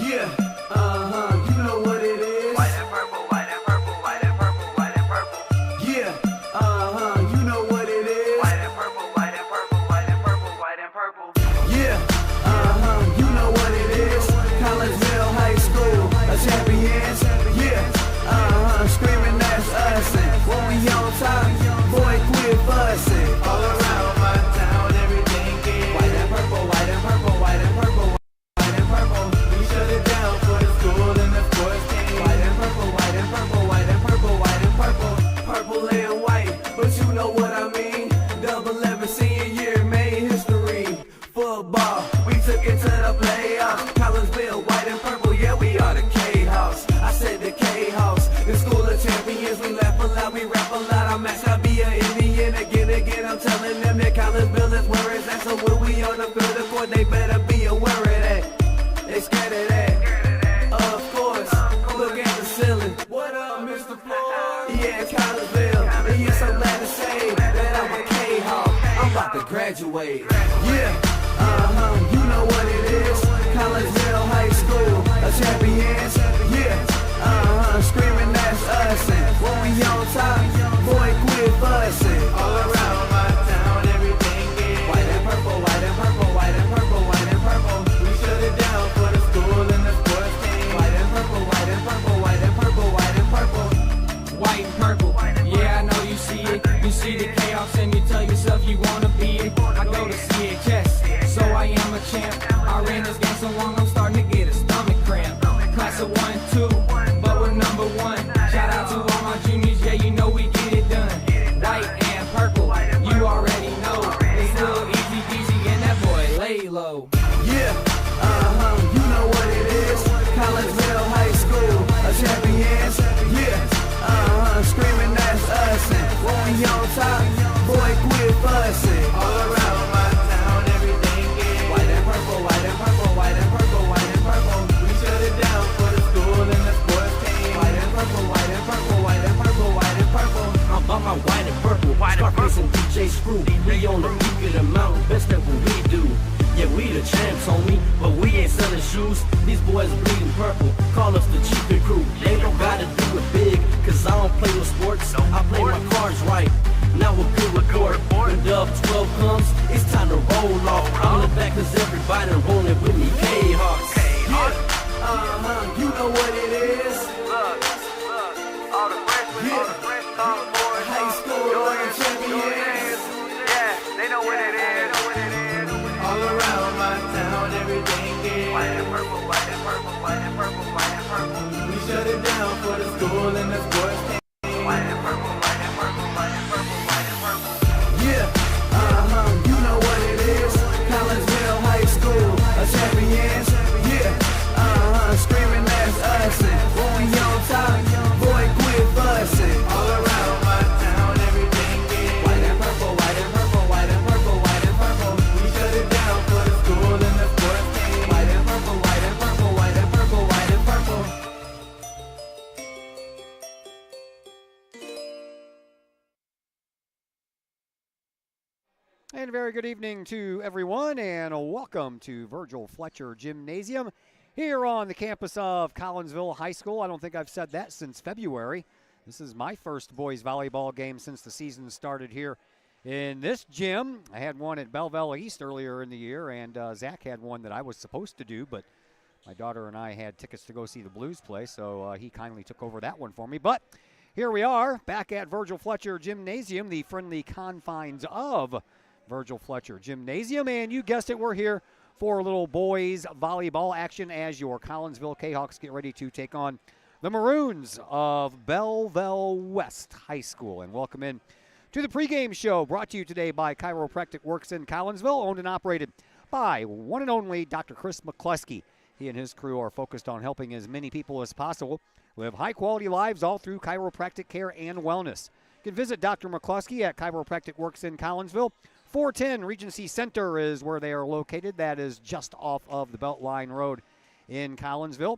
Yeah, you know what it is. White and purple, white and purple, white and purple, white and purple. Yeah, you know what it is. White and purple, white and purple, white and purple, white and purple. Yeah, you know what it is. Collegeville High School, a champions. Yeah, screaming that's us. And when we on top, boy, quit fussing. All around my town, everything is white and purple, white and purple, white and purple, white and purple. We shut it down for the school and the sports team. White and purple, white and purple, white and purple, white and purple. Purple and white, but you know what I mean. Double 11 senior year made history. Football, we took it to the playoffs. Collegeville, white and purple, yeah, we are the K-House. I said the K-House, the school of champions. We laugh a lot, we rap a lot. I'm Max, I be an Indian again. I'm telling them that Collegeville is where it's at. So when we on the field of court, they better be aware of that. They scared of that. Of course, look at the ceiling. What up, Mr. Floyd? Yeah, it's Collegeville. And yes, I'm glad to say that I'm a K-Hawk. I'm about to graduate. Yeah, you know what it is. Collegeville High School, a champions. Yeah, screaming that's us. And when we on top, boy, quit fussing. All around my town, everything is white and purple, white and purple, white and purple, white and purple. We shut it down for the school and the sports team. White and purple, white and purple, white and purple, white and purple. White and purple, yeah, I know you see it. You see the chaos and you tell yourself you wanna be it. I go to CHS, so I am a champ. I ran this game so long I'm starting to get a stomach cramp. Class of 1 and 2, but we're number 1. Shout out to all my juniors, yeah, you know we get it done. White and purple, you already know. It's little easy peasy and that boy lay low. Yeah, you know what it is. Collegeville High School, a champions. Yeah, screaming that's us. And when we on top, boy, quit fussing. All around my town, everything is white and purple, white and purple, white and purple, white and purple. We shut it down for the school and the sports team. White and purple, white and purple, white and purple, white and purple. I'm about my white and purple, Scarface and DJ Screw. We on the peak of the mountain, best at what we do. Yeah, we the champs, homie, but we ain't selling shoes. These boys bleeding purple, call us the cheapin' crew. They don't gotta do it big, cause I don't play with sports. I play my cards right, now a good report. When Dub 12 comes, it's time to roll off. I'm the back cause everybody rolling with me, K-Hawks. Yeah, you know what it is. Look, all the freshmen, all the freshmen on the board. High school, champions. Yeah, they know what it is. All around my town, everything is White and purple, white and purple, white and purple, white and purple. we shut it down for the school and the sports team. White and purple, white and purple, white and purple, white and purple. Yeah, you know what it is. Collegeville High School, a champions. Yeah, screaming that's us. And when we on top, boy, quit fussing. All around my town, everything is white and purple, white and purple, white and purple, white and purple. We shut it down for the school and the sports team. White and purple, white and purple, white and purple, white and purple. And a very good evening to everyone, and welcome to Virgil Fletcher Gymnasium here on the campus of Collegeville High School. I don't think I've said that since February. This is my first boys volleyball game since the season started here in this gym. I had one at Belleville East earlier in the year, and Zach had one that I was supposed to do, but my daughter and I had tickets to go see the Blues play, so he kindly took over that one for me. But here we are, back at Virgil Fletcher Gymnasium, the friendly confines of Virgil Fletcher Gymnasium, and you guessed it, we're here for a little boys volleyball action as your Collinsville K-Hawks get ready to take on the Maroons of Belleville West High School. And welcome in to the pregame show, brought to you today by Chiropractic Works in Collinsville, owned and operated by one and only Dr. Chris McCluskey. He and his crew are focused on helping as many people as possible live high-quality lives all through chiropractic care and wellness. You can visit Dr. McCluskey at Chiropractic Works in Collinsville. 410 Regency Center is where they are located. That is just off of the Beltline Road in Collinsville.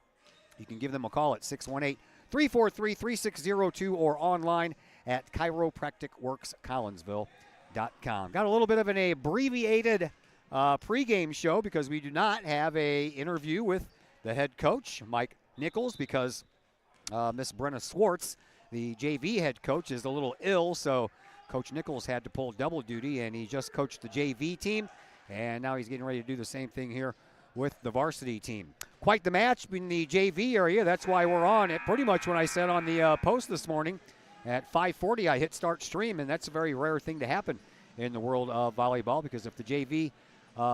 You can give them a call at 618-343-3602 or online at chiropracticworkscollinsville.com. Got a little bit of an abbreviated pregame show because we do not have a interview with the head coach, Mike Nichols, because Miss Brenna Swartz, the JV head coach, is a little ill, so Coach Nichols had to pull double duty, and he just coached the JV team, and now he's getting ready to do the same thing here with the varsity team. Quite the match in the JV area. That's why we're on it. Pretty much when I said on the post this morning at 5:40, I hit start stream, and that's a very rare thing to happen in the world of volleyball, because if the JV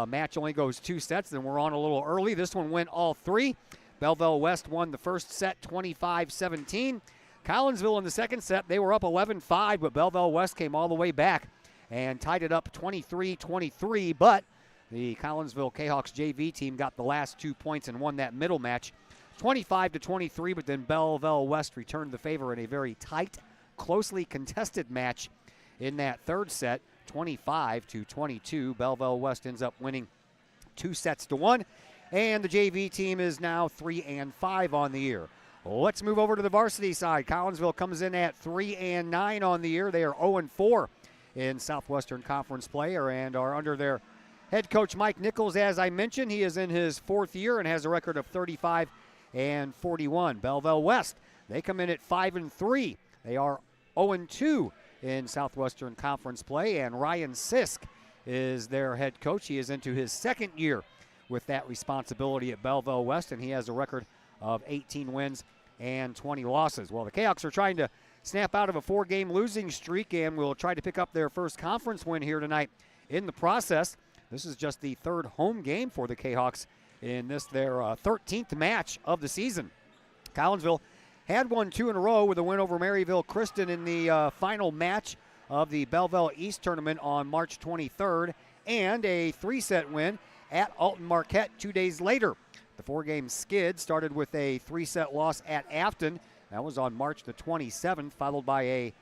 match only goes 2 sets, then we're on a little early. This one went all 3. Belleville West won the first set 25-17. Collinsville in the second set, they were up 11-5, but Belleville West came all the way back and tied it up 23-23, but the Collinsville Kahawks JV team got the last 2 points and won that middle match 25-23, but then Belleville West returned the favor in a very tight, closely contested match in that third set, 25-22. Belleville West ends up winning 2-1, and the JV team is now 3-5 on the year. Let's move over to the varsity side. Collinsville comes in at 3-9 on the year. They are 0-4 in Southwestern Conference play and are under their head coach Mike Nichols. As I mentioned, he is in his 4th year and has a record of 35-41. Belleville West, they come in at 5-3. They are 0-2 in Southwestern Conference play, and Ryan Sisk is their head coach. He is into his 2nd year with that responsibility at Belleville West, and he has a record of 18 wins and 20 losses. Well, the Kahawks are trying to snap out of a 4-game losing streak and will try to pick up their first conference win here tonight. In the process, this is just the 3rd home game for the Kahawks in this, their 13th match of the season. Collinsville had won 2 in a row with a win over Maryville Kristen in the final match of the Belleville East tournament on March 23rd, and a 3-set win at Alton Marquette 2 days later. The 4-game skid started with a 3-set loss at Afton. That was on March the 27th, followed by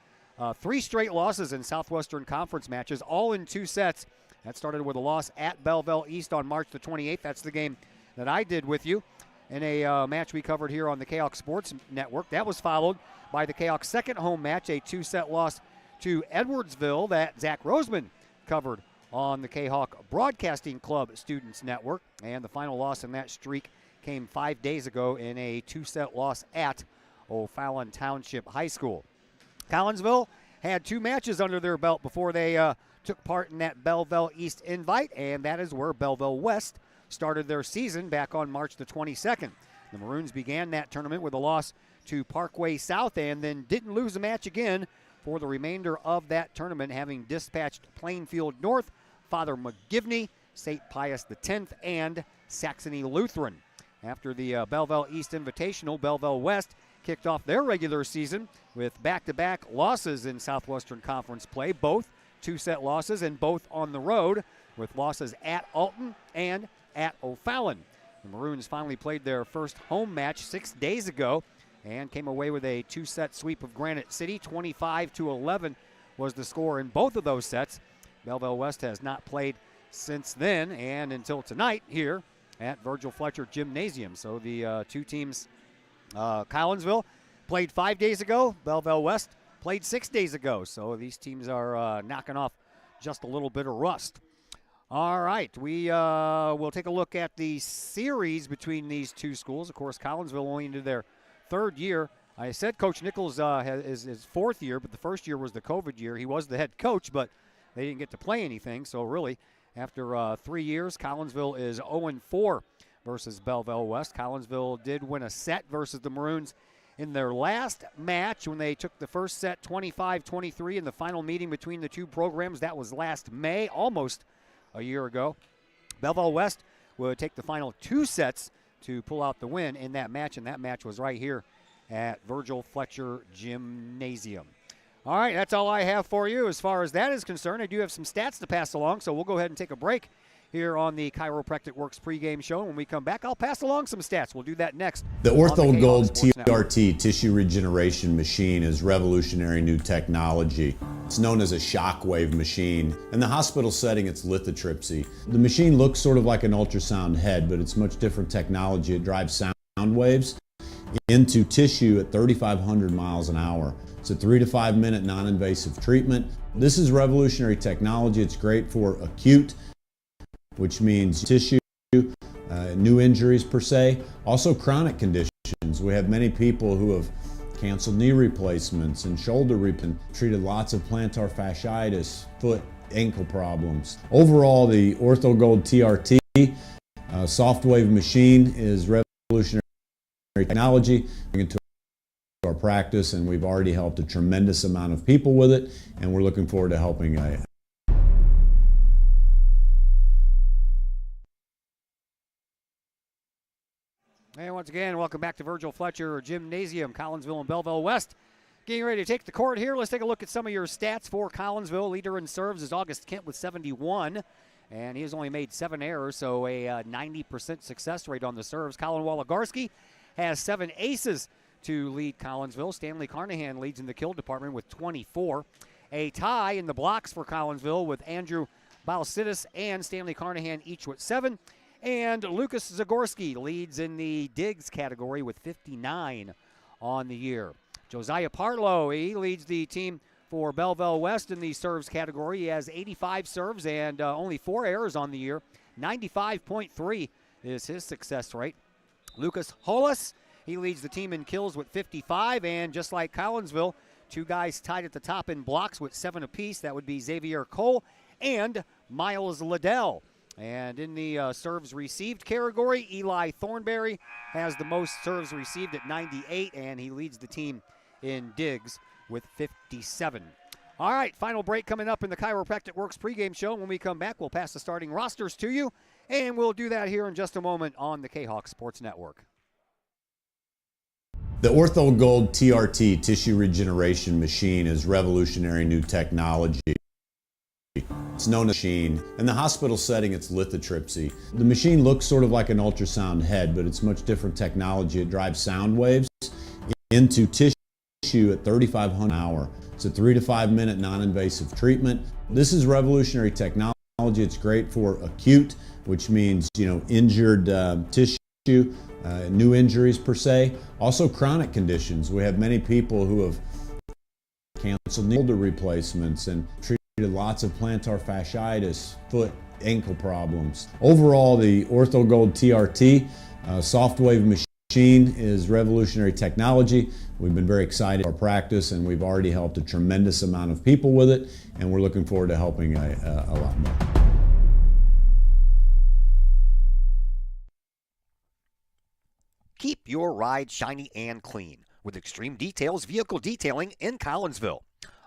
3 straight losses in Southwestern Conference matches, all in 2 sets. That started with a loss at Belleville East on March the 28th. That's the game that I did with you in a match we covered here on the Kahok Sports Network. That was followed by the Kahawks' second home match, a 2-set loss to Edwardsville that Zach Roseman covered on the Kahawk Broadcasting Club Students Network. And the final loss in that streak came 5 days ago in a 2-set loss at O'Fallon Township High School. Collinsville had 2 matches under their belt before they took part in that Belleville East invite, and that is where Belleville West started their season back on March the 22nd. The Maroons began that tournament with a loss to Parkway South and then didn't lose a match again for the remainder of that tournament, having dispatched Plainfield North, Father McGivney, St. Pius X, and Saxony Lutheran. After the Belleville East Invitational, Belleville West kicked off their regular season with back-to-back losses in Southwestern Conference play, both 2-set losses and both on the road, with losses at Alton and at O'Fallon. The Maroons finally played their first home match 6 days ago and came away with a 2-set sweep of Granite City. 25-11 was the score in both of those sets. Belleville West has not played since then and until tonight here at Virgil Fletcher Gymnasium. So the 2 teams, Collinsville played 5 days ago. Belleville West played 6 days ago. So these teams are knocking off just a little bit of rust. All right, we will take a look at the series between these 2 schools. Of course, Collinsville only into their 3rd year. I said Coach Nichols is his 4th year, but the first year was the COVID year. He was the head coach, but they didn't get to play anything. So really, after 3 years, Collinsville is 0-4 versus Belleville West. Collinsville did win a set versus the Maroons in their last match when they took the first set 25-23 in the final meeting between the 2 programs. That was last May, almost a year ago. Belleville West would take the final 2 sets to pull out the win in that match, and that match was right here at Virgil Fletcher Gymnasium. All right, that's all I have for you as far as that is concerned. I do have some stats to pass along, so we'll go ahead and take a break here on the Chiropractic Works pregame show. When we come back, I'll pass along some stats. We'll do that next. The Ortho Gold Network. TRT tissue regeneration machine is revolutionary new technology. It's known as a shockwave machine. In the hospital setting, it's lithotripsy. The machine looks sort of like an ultrasound head, but it's much different technology. It drives sound waves into tissue at 3,500 miles an hour. It's a 3 to 5 minute non-invasive treatment. This is revolutionary technology. It's great for acute, which means tissue new injuries per se, also chronic conditions. We have many people who have canceled knee replacements and shoulder replacements, treated lots of plantar fasciitis, foot, ankle problems. Overall, the OrthoGold TRT soft wave machine is revolutionary technology into our practice, and we've already helped a tremendous amount of people with it, and we're looking forward to helping And once again, welcome back to Virgil Fletcher Gymnasium, Collinsville and Belleville West. Getting ready to take the court here. Let's take a look at some of your stats for Collinsville. Leader in serves is August Kent with 71, and he has only made 7 errors, so a 90% success rate on the serves. Colin Woligarski has 7 aces to lead Collinsville. Stanley Carnahan leads in the kill department with 24. A tie in the blocks for Collinsville with Andrew Balsidis and Stanley Carnahan each with 7. And Lucas Zagorski leads in the digs category with 59 on the year. Josiah Parlow, he leads the team for Belleville West in the serves category. He has 85 serves and only 4 errors on the year. 95.3 is his success rate. Lucas Hollis, he leads the team in kills with 55, and just like Collinsville, 2 guys tied at the top in blocks with 7 apiece. That would be Xavier Cole and Miles Liddell. And in the serves received category, Eli Thornberry has the most serves received at 98, and he leads the team in digs with 57. All right, final break coming up in the Chiropractic Works pregame show. When we come back, we'll pass the starting rosters to you, and we'll do that here in just a moment on the Kahok Sports Network. The OrthoGold TRT tissue regeneration machine is revolutionary new technology. It's known as machine. In the hospital setting, it's lithotripsy. The machine looks sort of like an ultrasound head, but it's much different technology. It drives sound waves into tissue at 3,500 an hour. It's a 3 to 5 minute non-invasive treatment. This is revolutionary technology. It's great for acute, which means, injured tissue, new injuries per se, also chronic conditions. We have many people who have canceled shoulder replacements and treated lots of plantar fasciitis, foot, ankle problems. Overall, the OrthoGold TRT soft wave machine is revolutionary technology. We've been very excited about our practice, and we've already helped a tremendous amount of people with it, and we're looking forward to helping a lot more. Keep your ride shiny and clean with Extreme Details Vehicle Detailing in Collinsville.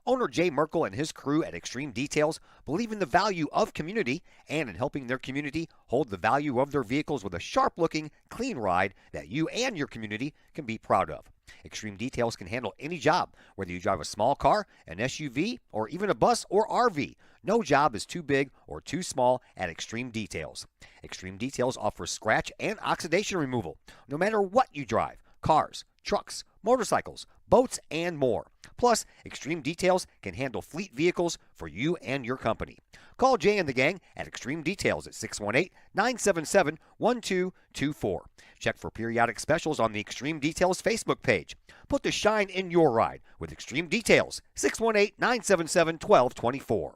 Owner Jay Merkel and his crew at Extreme Details believe in the value of community and in helping their community hold the value of their vehicles with a sharp-looking, clean ride that you and your community can be proud of. Extreme Details can handle any job, whether you drive a small car, an SUV, or even a bus or RV. No job is too big or too small at Extreme Details. Extreme Details offers scratch and oxidation removal, no matter what you drive: cars, trucks, motorcycles, boats, and more. Plus, Extreme Details can handle fleet vehicles for you and your company. Call Jay and the gang at Extreme Details at 618-977-1224. Check for periodic specials on the Extreme Details Facebook page. Put the shine in your ride with Extreme Details, 618-977-1224.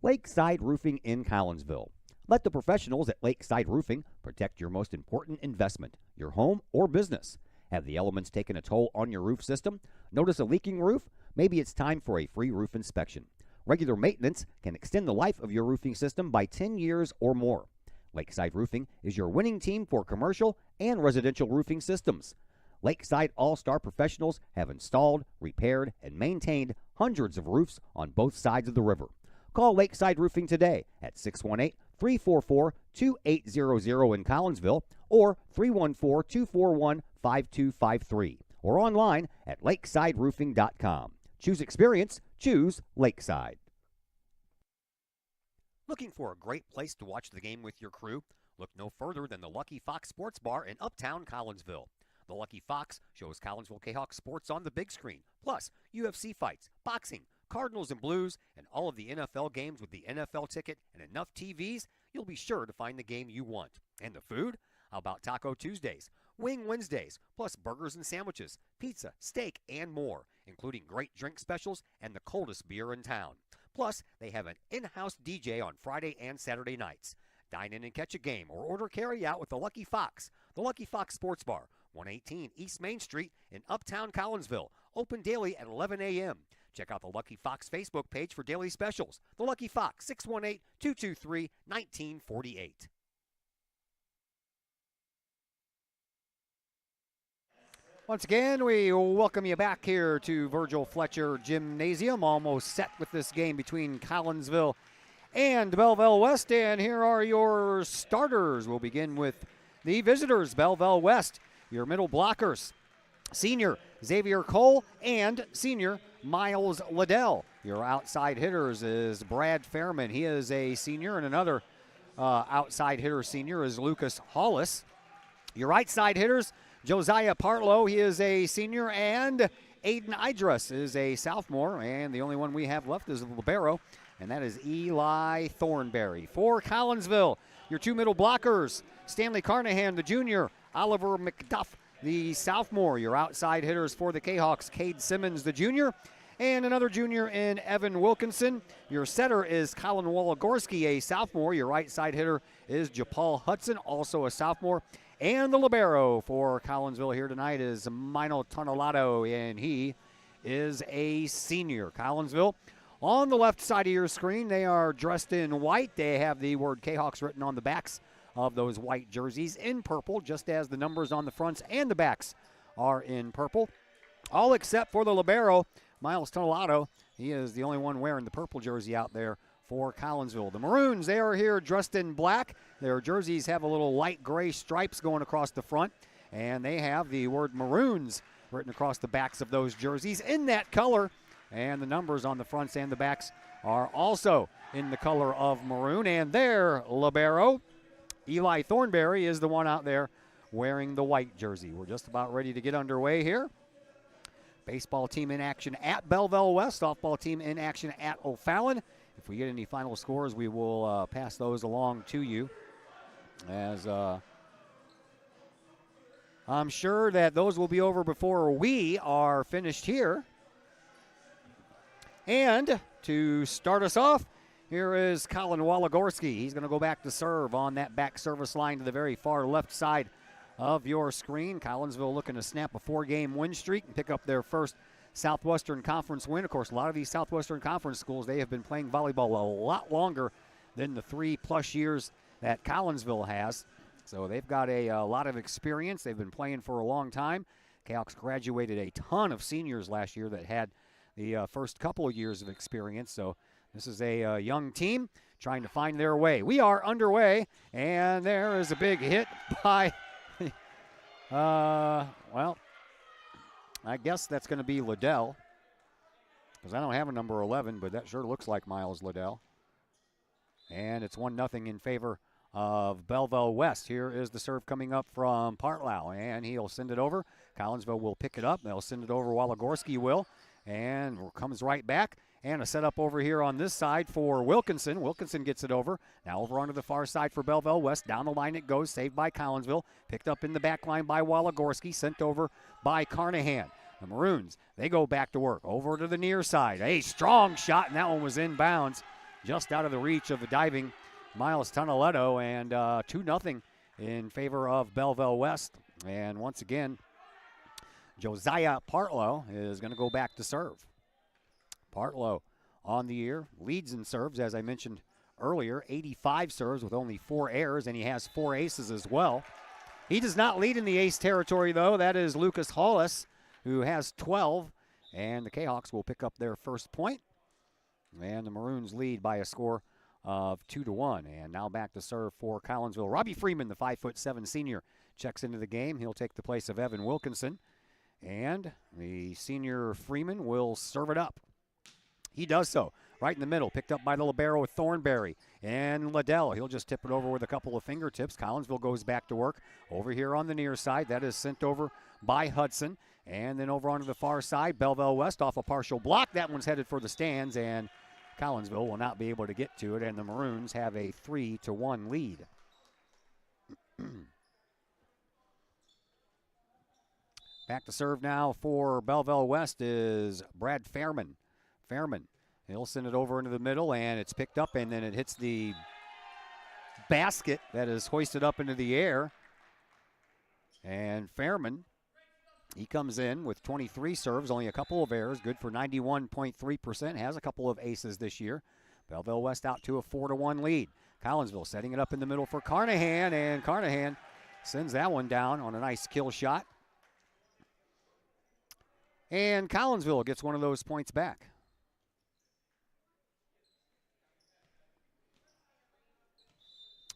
Lakeside Roofing in Collinsville. Let the professionals at Lakeside Roofing protect your most important investment, your home or business. Have the elements taken a toll on your roof system? Notice a leaking roof? Maybe it's time for a free roof inspection. Regular maintenance can extend the life of your roofing system by 10 years or more. Lakeside Roofing is your winning team for commercial and residential roofing systems. Lakeside All-Star professionals have installed, repaired, and maintained hundreds of roofs on both sides of the river. Call Lakeside Roofing today at 618-344-2800 in Collinsville or 314-241-5253 or online at lakesideroofing.com. Choose experience, choose Lakeside. Looking for a great place to watch the game with your crew? Look no further than the Lucky Fox Sports Bar in Uptown Collinsville. The Lucky Fox shows Collinsville Kahok sports on the big screen, plus UFC fights, boxing, Cardinals and Blues, and all of the NFL games with the NFL ticket and enough TVs, you'll be sure to find the game you want. And the food? How about Taco Tuesdays, Wing Wednesdays, plus burgers and sandwiches, pizza, steak, and more, including great drink specials and the coldest beer in town. Plus, they have an in-house DJ on Friday and Saturday nights. Dine in and catch a game or order carry out with the Lucky Fox. The Lucky Fox Sports Bar, 118 East Main Street in Uptown Collinsville. Open daily at 11 a.m. Check out the Lucky Fox Facebook page for daily specials. The Lucky Fox, 618-223-1948. Once again, we welcome you back here to Virgil Fletcher Gymnasium. Almost set with this game between Collinsville and Belleville West. And here are your starters. We'll begin with the visitors, Belleville West. Your middle blockers, senior Xavier Cole and senior Miles Liddell. Your outside hitters is Brad Fairman. He is a senior, and another outside hitter senior is Lucas Hollis. Your right side hitters, Josiah Partlow, he is a senior, and Aiden Idrus is a sophomore, and the only one we have left is the libero, and that is Eli Thornberry. For Collinsville, your two middle blockers, Stanley Carnahan, the junior, Oliver McDuff, the sophomore. Your outside hitters for the Kahawks, Cade Simmons, the junior, and another junior in Evan Wilkinson. Your setter is Colin Walagorski, a sophomore. Your right side hitter is Japal Hudson, also a sophomore. And the libero for Collinsville here tonight is Mino Tonelato, and he is a senior. Collinsville, on the left side of your screen, they are dressed in white. They have the word Kahawks written on the backs of those white jerseys in purple, just as the numbers on the fronts and the backs are in purple. All except for the libero, Miles Tonelato. He is the only one wearing the purple jersey out there for Collinsville. The Maroons, they are here dressed in black. Their jerseys have a little light gray stripes going across the front, and they have the word Maroons written across the backs of those jerseys in that color, and the numbers on the fronts and the backs are also in the color of maroon. And their libero, Eli Thornberry, is the one out there wearing the white jersey. We're just about ready to get underway here. Baseball team in action at Belleville West, softball team in action at O'Fallon. If we get any final scores, we will pass those along to you, as I'm sure that those will be over before we are finished here. And to start us off, here is Colin Walagorski. He's going to go back to serve on that back service line to the very far left side of your screen. Collinsville looking to snap a 4-game win streak and pick up their first Southwestern Conference win. Of course, a lot of these Southwestern Conference schools, they have been playing volleyball a lot longer than the 3+ years that Collinsville has. So they've got a lot of experience. They've been playing for a long time. Kahawks graduated a ton of seniors last year that had the first couple of years of experience. So this is a young team trying to find their way. We are underway, and there is a big hit by, well, I guess that's going to be Liddell, because I don't have a number 11, but that sure looks like Miles Liddell. And it's 1-0 in favor of Belleville West. Here is the serve coming up from Partlow, and he'll send it over. Collinsville will pick it up. They'll send it over. Walagorski will, and comes right back. And a setup over here on this side for Wilkinson. Wilkinson gets it over. Now over onto the far side for Belleville West. Down the line it goes, saved by Collinsville. Picked up in the back line by Walagorski. Sent over by Carnahan. The Maroons, they go back to work. Over to the near side. A strong shot, and that one was inbounds. Just out of the reach of the diving Miles Tonelato, and 2-0 in favor of Belleville West. And once again, Josiah Partlow is going to go back to serve. Partlow on the year, leads in serves, as I mentioned earlier, 85 serves with only 4 errors, and he has 4 aces as well. He does not lead in the ace territory, though. That is Lucas Hollis, who has 12, and the Kahawks will pick up their first point. And the Maroons lead by a score of 2-1. And now back to serve for Collinsville. Robbie Freeman, the 5'7" senior, checks into the game. He'll take the place of Evan Wilkinson. And the senior Freeman will serve it up. He does so. Right in the middle, picked up by the libero Thornberry. And Liddell, he'll just tip it over with a couple of fingertips. Collinsville goes back to work. Over here on the near side, that is sent over by Hudson. And then over onto the far side, Belleville West off a partial block. That one's headed for the stands, and Collinsville will not be able to get to it, and the Maroons have a 3-1 lead. Back to serve now for Belleville West is Brad Fairman. Fairman, he'll send it over into the middle, and it's picked up, and then it hits the basket that is hoisted up into the air. And Fairman, he comes in with 23 serves, only a couple of errors, good for 91.3%, has a couple of aces this year. Belleville West out to a 4-1 lead. Collinsville setting it up in the middle for Carnahan, and Carnahan sends that one down on a nice kill shot. And Collinsville gets one of those points back.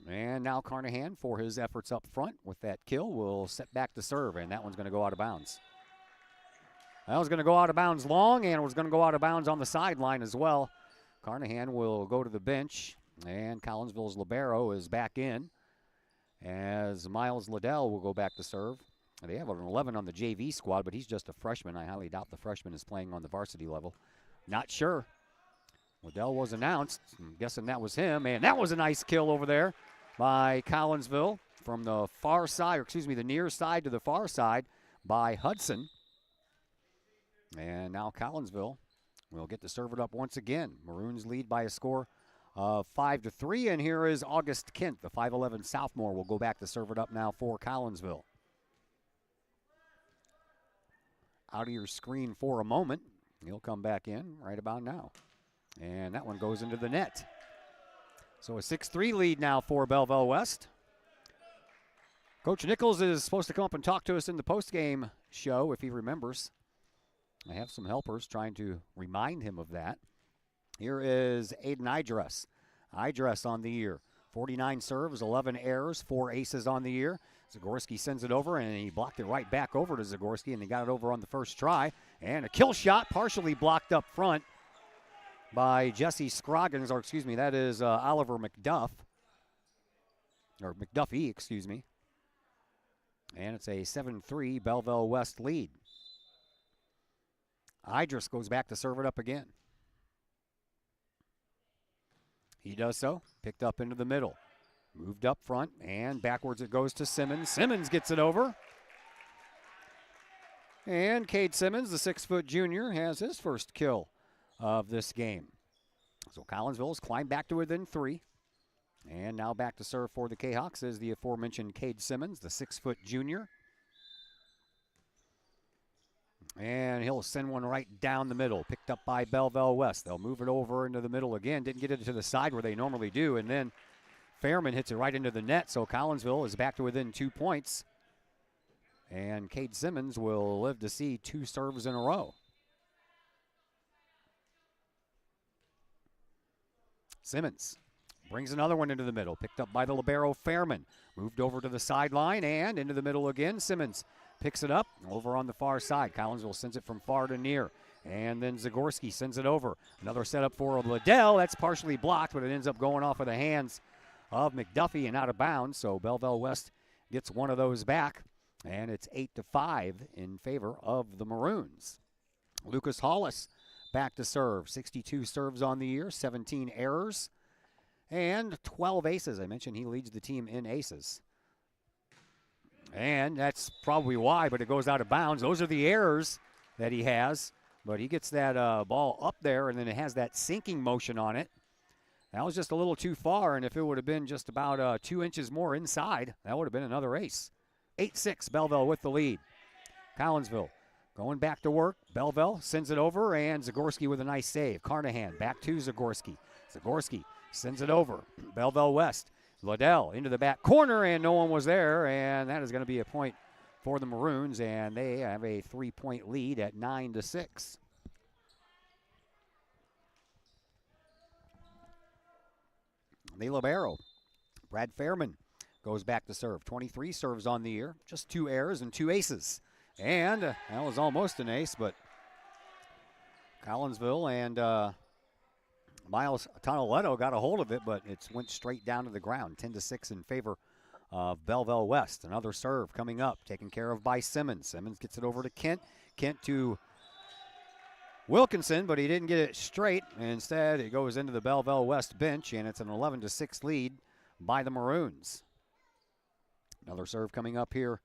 And now Carnahan, for his efforts up front with that kill, will set back to serve, and that one's going to go out of bounds. That was going to go out of bounds long, and it was going to go out of bounds on the sideline as well. Carnahan will go to the bench, and Collinsville's libero is back in, as Miles Liddell will go back to serve. They have an 11 on the JV squad, but he's just a freshman. I highly doubt the freshman is playing on the varsity level. Not sure. Liddell was announced. I'm guessing that was him, and that was a nice kill over there by Collinsville from the far side, or excuse me, the near side to the far side by Hudson. And now Collinsville will get to serve it up once again. Maroons lead by a score of 5-3, and here is August Kent, the 5'11 sophomore, will go back to serve it up now for Collinsville. Out of your screen for a moment. He'll come back in right about now. And that one goes into the net. So a 6-3 lead now for Belleville West. Coach Nichols is supposed to come up and talk to us in the postgame show if he remembers. I have some helpers trying to remind him of that. Here is Aiden Idress. Idress on the year. 49 serves, 11 errors, 4 aces on the year. Zagorski sends it over, and he blocked it right back over to Zagorski, and he got it over on the first try. And a kill shot partially blocked up front by Jesse Scroggins, or excuse me, that is Oliver McDuff. Or McDuffie, excuse me. And it's a 7-3 Belleville West lead. Idris goes back to serve it up again. He does so, picked up into the middle. Moved up front, and backwards it goes to Simmons. Simmons gets it over. And Cade Simmons, the 6-foot junior, has his first kill of this game. So Collinsville's climbed back to within 3. And now back to serve for the Kahawks is the aforementioned Cade Simmons, the 6-foot junior. And he'll send one right down the middle, picked up by Belleville West. They'll move it over into the middle again. Didn't get it to the side where they normally do. And then Fairman hits it right into the net, so Collinsville is back to within 2 points. And Cade Simmons will live to see 2 serves in a row. Simmons brings another one into the middle, picked up by the libero Fairman. Moved over to the sideline and into the middle again. Simmons picks it up over on the far side. Collinsville sends it from far to near. And then Zagorski sends it over. Another setup for Liddell. That's partially blocked, but it ends up going off of the hands of McDuffie and out of bounds. So Belleville West gets one of those back. And it's 8-5 in favor of the Maroons. Lucas Hollis back to serve. 62 serves on the year, 17 errors, and 12 aces. I mentioned he leads the team in aces. And that's probably why, but it goes out of bounds. Those are the errors that he has, but he gets that ball up there, and then it has that sinking motion on it. That was just a little too far, and if it would have been just about 2 inches more inside, that would have been another ace. 8-6, Belleville with the lead. Collinsville going back to work. Belleville sends it over, and Zagorski with a nice save. Carnahan back to Zagorski. Zagorski sends it over. Belleville West. Liddell into the back corner, and no one was there, and that is going to be a point for the Maroons, and they have a 3-point lead at 9-6. The libero, Brad Fairman, goes back to serve. 23 serves on the year, just 2 errors and 2 aces. And that was almost an ace, but Collinsville and Miles Tonoletto got a hold of it, but it went straight down to the ground. 10-6 in favor of Belleville West. Another serve coming up, taken care of by Simmons. Simmons gets it over to Kent. Kent to Wilkinson, but he didn't get it straight. Instead, it goes into the Belleville West bench, and it's an 11-6 lead by the Maroons. Another serve coming up here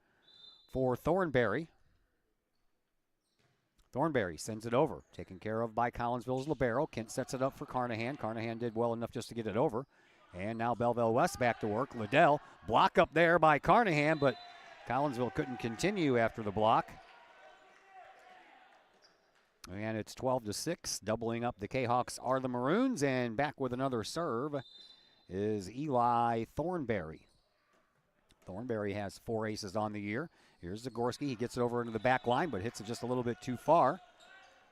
for Thornberry. Thornberry sends it over, taken care of by Collinsville's libero. Kent sets it up for Carnahan. Carnahan did well enough just to get it over. And now Belleville West back to work. Liddell, block up there by Carnahan, but Collinsville couldn't continue after the block. And it's 12-6, doubling up. The Kahawks are the Maroons, and back with another serve is Eli Thornberry. Thornberry has 4 aces on the year. Here's Zagorski. He gets it over into the back line, but hits it just a little bit too far.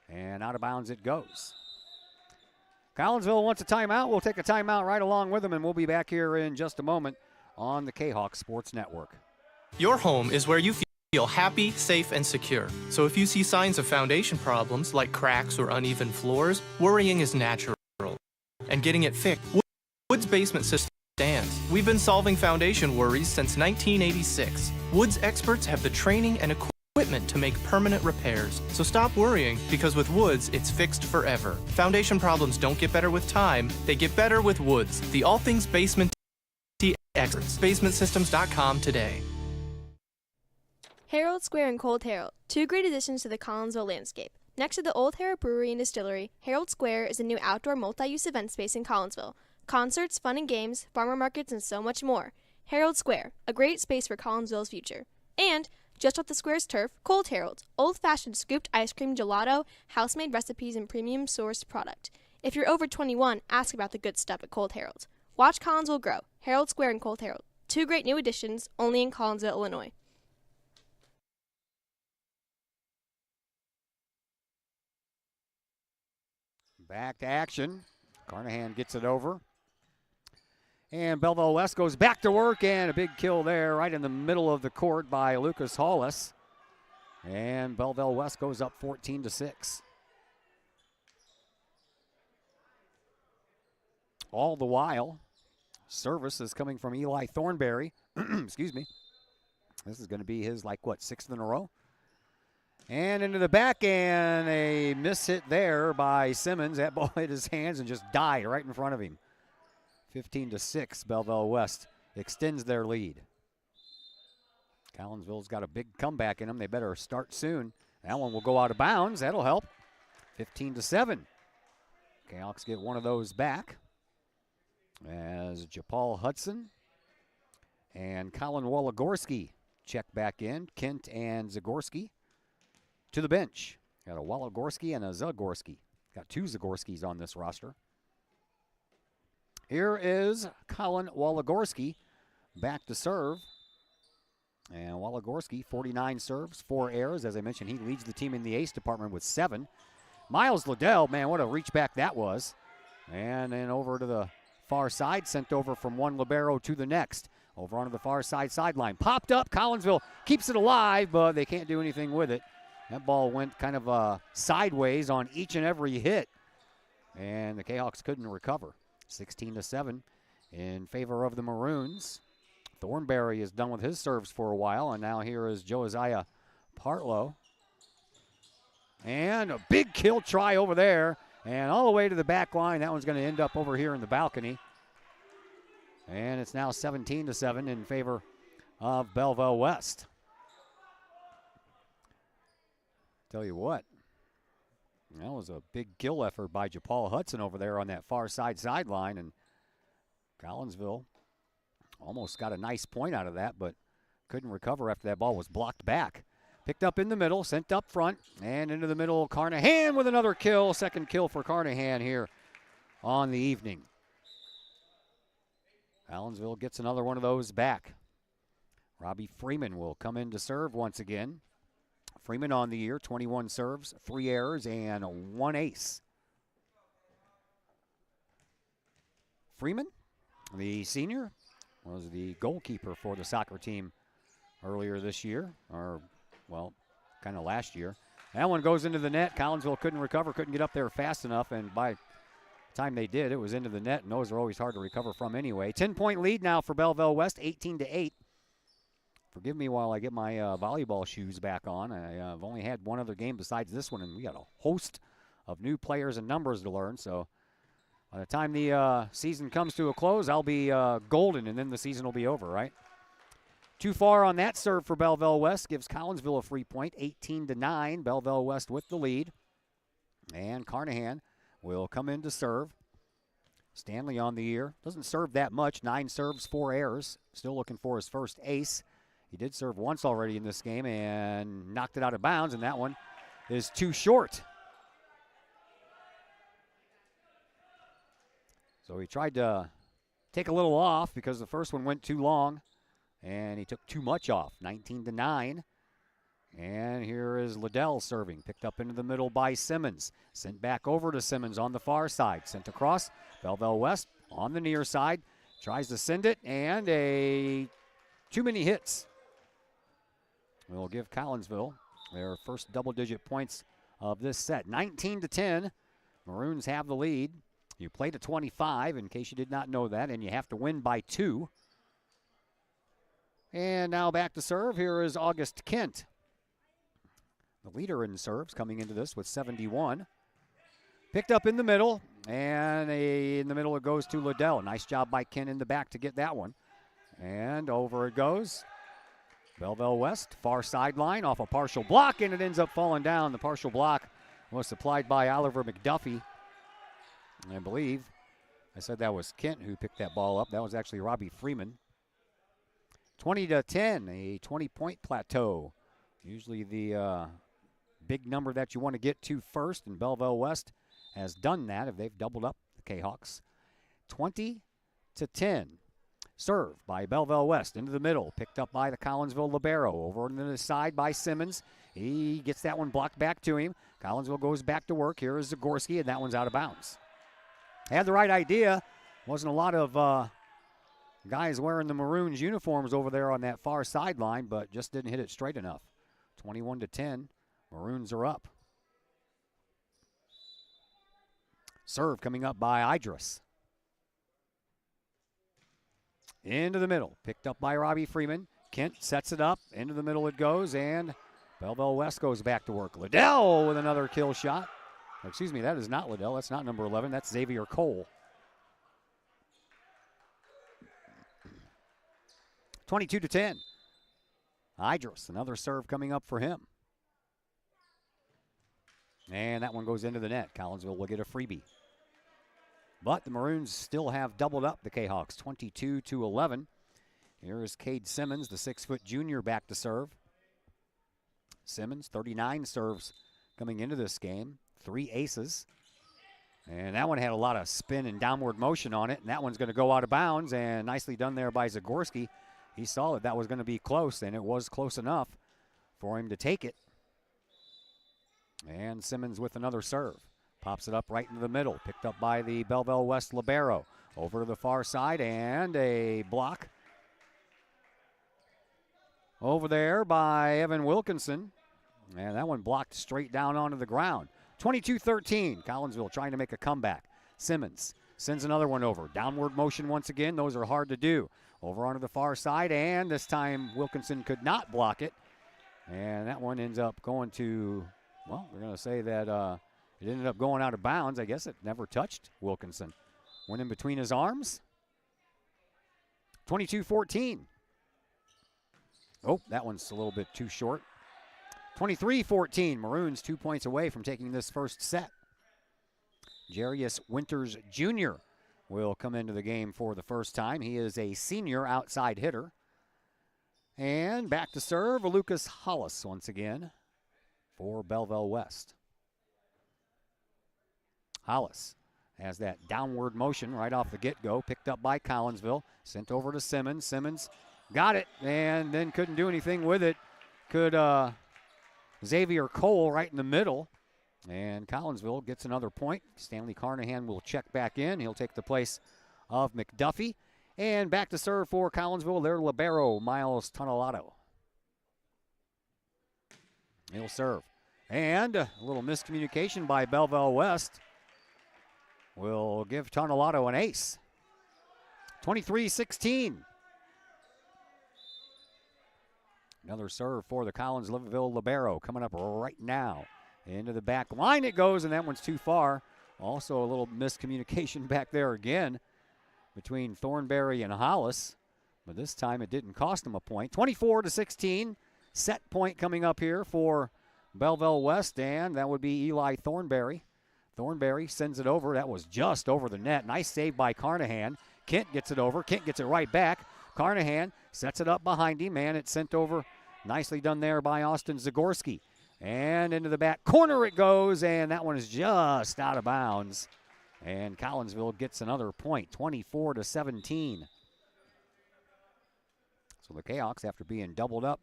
And out of bounds it goes. Collinsville wants a timeout. We'll take a timeout right along with them, and we'll be back here in just a moment on the Kahawk Sports Network. Your home is where you feel happy, safe, and secure. So if you see signs of foundation problems like cracks or uneven floors, worrying is natural. And getting it fixed, Wood's basement system stands. We've been solving foundation worries since 1986. Wood's experts have the training and equipment to make permanent repairs. So stop worrying, because with Woods, it's fixed forever. Foundation problems don't get better with time, they get better with Woods, the all things basement experts. BasementSystems.com today. Herald Square and Cold Herald, 2 great additions to the Collinsville landscape. Next to the Old Herald Brewery and Distillery, Herald Square is a new outdoor multi-use event space in Collinsville. Concerts, fun and games, farmer markets, and so much more. Herald Square, a great space for Collinsville's future. And, just off the square's turf, Cold Herald, old-fashioned scooped ice cream gelato, house-made recipes, and premium sourced product. If you're over 21, ask about the good stuff at Cold Herald. Watch Collinsville grow. Herald Square and Cold Herald, 2 great new additions, only in Collinsville, Illinois. Back to action. Carnahan gets it over. And Belleville West goes back to work, and a big kill there right in the middle of the court by Lucas Hollis. And Belleville West goes up 14-6. All the while, service is coming from Eli Thornberry. Excuse me. This is going to be his, 6th in a row. And into the back, and a miss hit there by Simmons. That ball hit his hands and just died right in front of him. 15-6, Belleville West extends their lead. Collinsville's got a big comeback in them. They better start soon. That one will go out of bounds. That'll help. 15-7. Kahawks get one of those back as Japal Hudson and Colin Waligorski check back in. Kent and Zagorski to the bench. Got a Waligorski and a Zagorski. Got 2 Zagorskis on this roster. Here is Colin Waligorski back to serve. And Waligorski, 49 serves, 4 errors. As I mentioned, he leads the team in the ace department with 7. Miles Liddell, man, what a reach back that was. And then over to the far side, sent over from one libero to the next. Over onto the far side sideline. Popped up, Collinsville keeps it alive, but they can't do anything with it. That ball went kind of sideways on each and every hit. And the Kahawks couldn't recover. 16-7 in favor of the Maroons. Thornberry is done with his serves for a while, and now here is Josiah Partlow. And a big kill try over there, and all the way to the back line. That one's going to end up over here in the balcony. And it's now 17-7 in favor of Belleville West. Tell you what, that was a big kill effort by Japal Hudson over there on that far side sideline, and Collinsville almost got a nice point out of that, but couldn't recover after that ball was blocked back. Picked up in the middle, sent up front, and into the middle, Carnahan with another kill. Second kill for Carnahan here on the evening. Collinsville gets another one of those back. Robbie Freeman will come in to serve once again. Freeman on the year, 21 serves, 3 errors, and 1 ace. Freeman, the senior, was the goalkeeper for the soccer team earlier this year, or, well, kind of last year. That one goes into the net. Collinsville couldn't recover, couldn't get up there fast enough, and by the time they did, it was into the net, and those are always hard to recover from anyway. 10-point lead now for Belleville West, 18-8. Forgive me while I get my volleyball shoes back on. I've only had one other game besides this one, and we got a host of new players and numbers to learn. So by the time the season comes to a close, I'll be golden, and then the season will be over, right? Too far on that serve for Belleville West. Gives Collinsville a free point, 18-9. Belleville West with the lead. And Carnahan will come in to serve. Stanley on the year. Doesn't serve that much. 9 serves, 4 errors. Still looking for his first ace. He did serve once already in this game and knocked it out of bounds, and that one is too short. So he tried to take a little off because the first one went too long, and he took too much off. 19-9. And here is Liddell serving. Picked up into the middle by Simmons. Sent back over to Simmons on the far side. Sent across. Belleville West on the near side. Tries to send it, and too many hits. We'll give Collinsville their first double-digit points of this set. 19-10. Maroons have the lead. You play to 25, in case you did not know that, and you have to win by 2. And now back to serve. Here is August Kent. The leader in serves coming into this with 71. Picked up in the middle, and in the middle it goes to Liddell. Nice job by Kent in the back to get that one. And over it goes. Belleville West, far sideline off a partial block, and it ends up falling down. The partial block was supplied by Oliver McDuffie. I believe I said that was Kent who picked that ball up. That was actually Robbie Freeman. 20-10, a 20-point plateau. Usually the big number that you want to get to first, and Belleville West has done that if they've doubled up the Kahawks. 20-10. Serve by Belleville West into the middle, picked up by the Collinsville libero. Over to the side by Simmons. He gets that one blocked back to him. Collinsville goes back to work. Here is Zagorski, and that one's out of bounds. Had the right idea. Wasn't a lot of guys wearing the Maroons uniforms over there on that far sideline, but just didn't hit it straight enough. 21-10. Maroons are up. Serve coming up by Idris. Into the middle. Picked up by Robbie Freeman. Kent sets it up. Into the middle it goes, and Belleville West goes back to work. Liddell with another kill shot. Excuse me, that is not Liddell. That's not number 11. That's Xavier Cole. 22-10. Idris, another serve coming up for him. And that one goes into the net. Collinsville will get a freebie. But the Maroons still have doubled up the Kahawks, 22-11. Here is Cade Simmons, the 6-foot junior, back to serve. Simmons, 39 serves coming into this game. 3 aces. And that one had a lot of spin and downward motion on it. And that one's going to go out of bounds. And nicely done there by Zagorski. He saw that was going to be close, and it was close enough for him to take it. And Simmons with another serve. Pops it up right into the middle. Picked up by the Belleville West libero. Over to the far side, and a block. Over there by Evan Wilkinson. And that one blocked straight down onto the ground. 22-13. Collinsville trying to make a comeback. Simmons sends another one over. Downward motion once again. Those are hard to do. Over onto the far side, and this time Wilkinson could not block it. And that one ends up going to, well, we're going to say that it ended up going out of bounds. I guess it never touched Wilkinson. Went in between his arms. 22-14. Oh, that one's a little bit too short. 23-14. Maroons 2 points away from taking this first set. Jarius Winters Jr. will come into the game for the first time. He is a senior outside hitter. And back to serve, Lucas Hollis once again for Belleville West. Hollis has that downward motion right off the get-go, picked up by Collinsville, sent over to Simmons. Simmons got it and then couldn't do anything with it. Could Xavier Cole right in the middle. And Collinsville gets another point. Stanley Carnahan will check back in. He'll take the place of McDuffie. And back to serve for Collinsville, their libero, Miles Tonelato. He'll serve. And a little miscommunication by Belleville West will give Tonelato an ace. 23-16. Another serve for the Collinsville libero coming up right now. Into the back line it goes, and that one's too far. Also a little miscommunication back there again between Thornberry and Hollis. But this time it didn't cost him a point. 24-16. Set point coming up here for Belleville West, and that would be Eli Thornberry. Thornberry sends it over. That was just over the net. Nice save by Carnahan. Kent gets it over. Kent gets it right back. Carnahan sets it up behind him, and it's sent over. Nicely done there by Austin Zagorski. And into the back corner it goes, and that one is just out of bounds. And Collinsville gets another point, 24-17. So the Kahawks, after being doubled up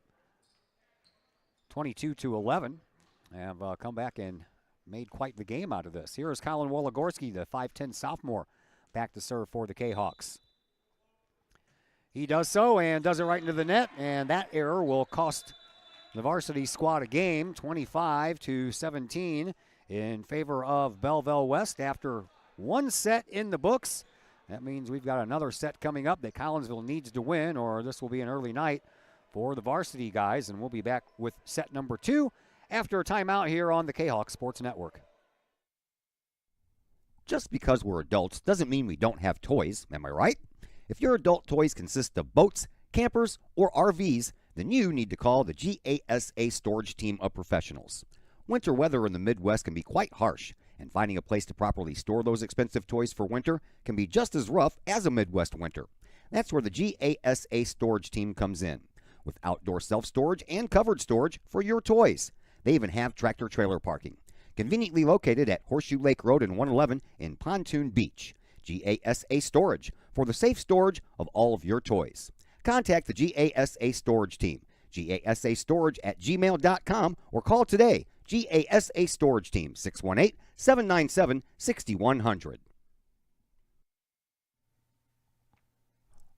22-11, have come back and made quite the game out of this. Here is Colin Wologorski, the 5'10 sophomore, back to serve for the Kahawks. He does so and does it right into the net, and that error will cost the varsity squad a game, 25-17 in favor of Belleville West after one set in the books. That means we've got another set coming up that Collinsville needs to win, or this will be an early night for the varsity guys, and we'll be back with set number 2 after a timeout here on the Kahawk Sports Network. Just because we're adults doesn't mean we don't have toys, am I right? If your adult toys consist of boats, campers, or RVs, then you need to call the GASA storage team of professionals. Winter weather in the Midwest can be quite harsh, and finding a place to properly store those expensive toys for winter can be just as rough as a Midwest winter. That's where the GASA storage team comes in, with outdoor self-storage and covered storage for your toys. They even have tractor-trailer parking, conveniently located at Horseshoe Lake Road and 111 in Pontoon Beach. GASA Storage, for the safe storage of all of your toys. Contact the GASA Storage team, gasastorage@gmail.com, or call today, GASA Storage Team, 618-797-6100.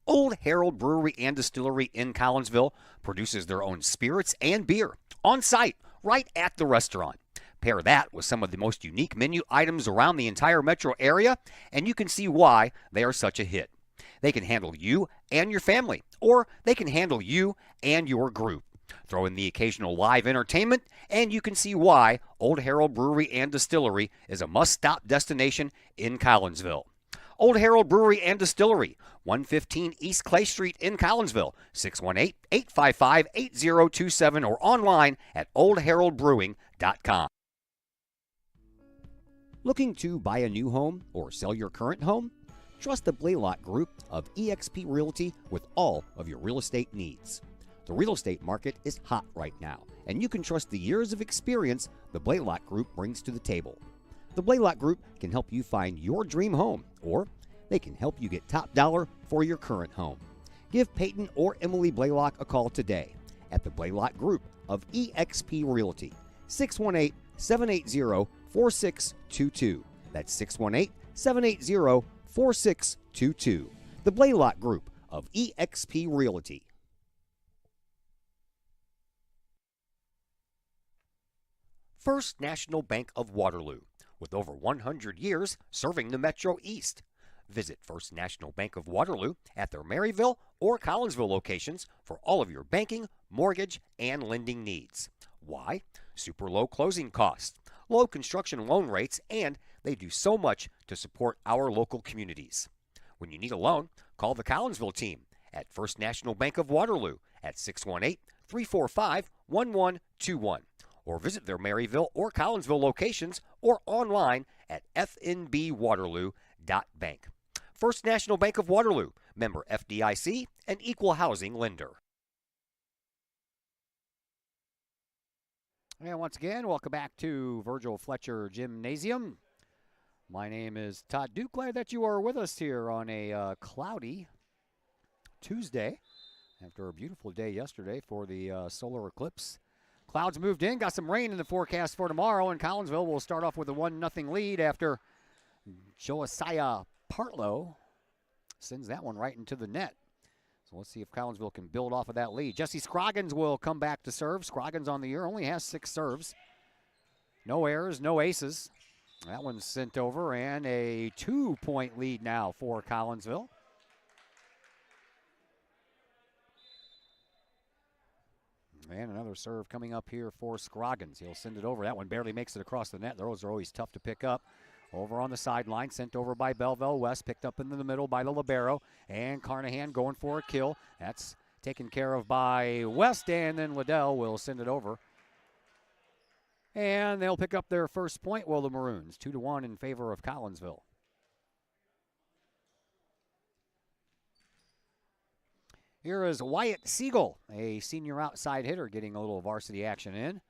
Old Herald Brewery and Distillery in Collinsville produces their own spirits and beer on site, right at the restaurant. Pair that with some of the most unique menu items around the entire metro area, and you can see why they are such a hit. They can handle you and your family, or they can handle you and your group. Throw in the occasional live entertainment, and you can see why Old Herald Brewery and Distillery is a must-stop destination in Collinsville. Old Herald Brewery and Distillery, 115 East Clay Street in Collinsville, 618-855-8027, or online at oldheraldbrewing.com. Looking to buy a new home or sell your current home? Trust the Blaylock Group of eXp Realty with all of your real estate needs. The real estate market is hot right now, and you can trust the years of experience the Blaylock Group brings to the table. The Blaylock Group can help you find your dream home, or they can help you get top dollar for your current home. Give Peyton or Emily Blaylock a call today at the Blaylock Group of eXp Realty, 618-780-4622. That's 618-780-4622. The Blaylock Group of eXp Realty. First National Bank of Waterloo, with over 100 years serving the Metro East. Visit First National Bank of Waterloo at their Maryville or Collinsville locations for all of your banking, mortgage, and lending needs. Why? Super low closing costs, low construction loan rates, and they do so much to support our local communities. When you need a loan, call the Collinsville team at First National Bank of Waterloo at 618-345-1121, or visit their Maryville or Collinsville locations or online at fnbwaterloo.bank. First National Bank of Waterloo, member FDIC, and equal housing lender. And once again, welcome back to Virgil Fletcher Gymnasium. My name is Todd Duke. Glad that you are with us here on a cloudy Tuesday after a beautiful day yesterday for the solar eclipse. Clouds moved in, got some rain in the forecast for tomorrow, and Collinsville will start off with a 1-0 lead after Josiah Partlow sends that one right into the net. So let's see if Collinsville can build off of that lead. Jesse Scroggins will come back to serve. Scroggins on the year only has 6 serves. No errors, no aces. That one's sent over, and a 2-point lead now for Collinsville. And another serve coming up here for Scroggins. He'll send it over. That one barely makes it across the net. Those are always tough to pick up. Over on the sideline, sent over by Belleville West, picked up into the middle by the libero, and Carnahan going for a kill. That's taken care of by West, and then Liddell will send it over And they'll pick up their first point, the Maroons, 2-1 in favor of Collinsville. Here is Wyatt Siegel, a senior outside hitter, getting a little varsity action in.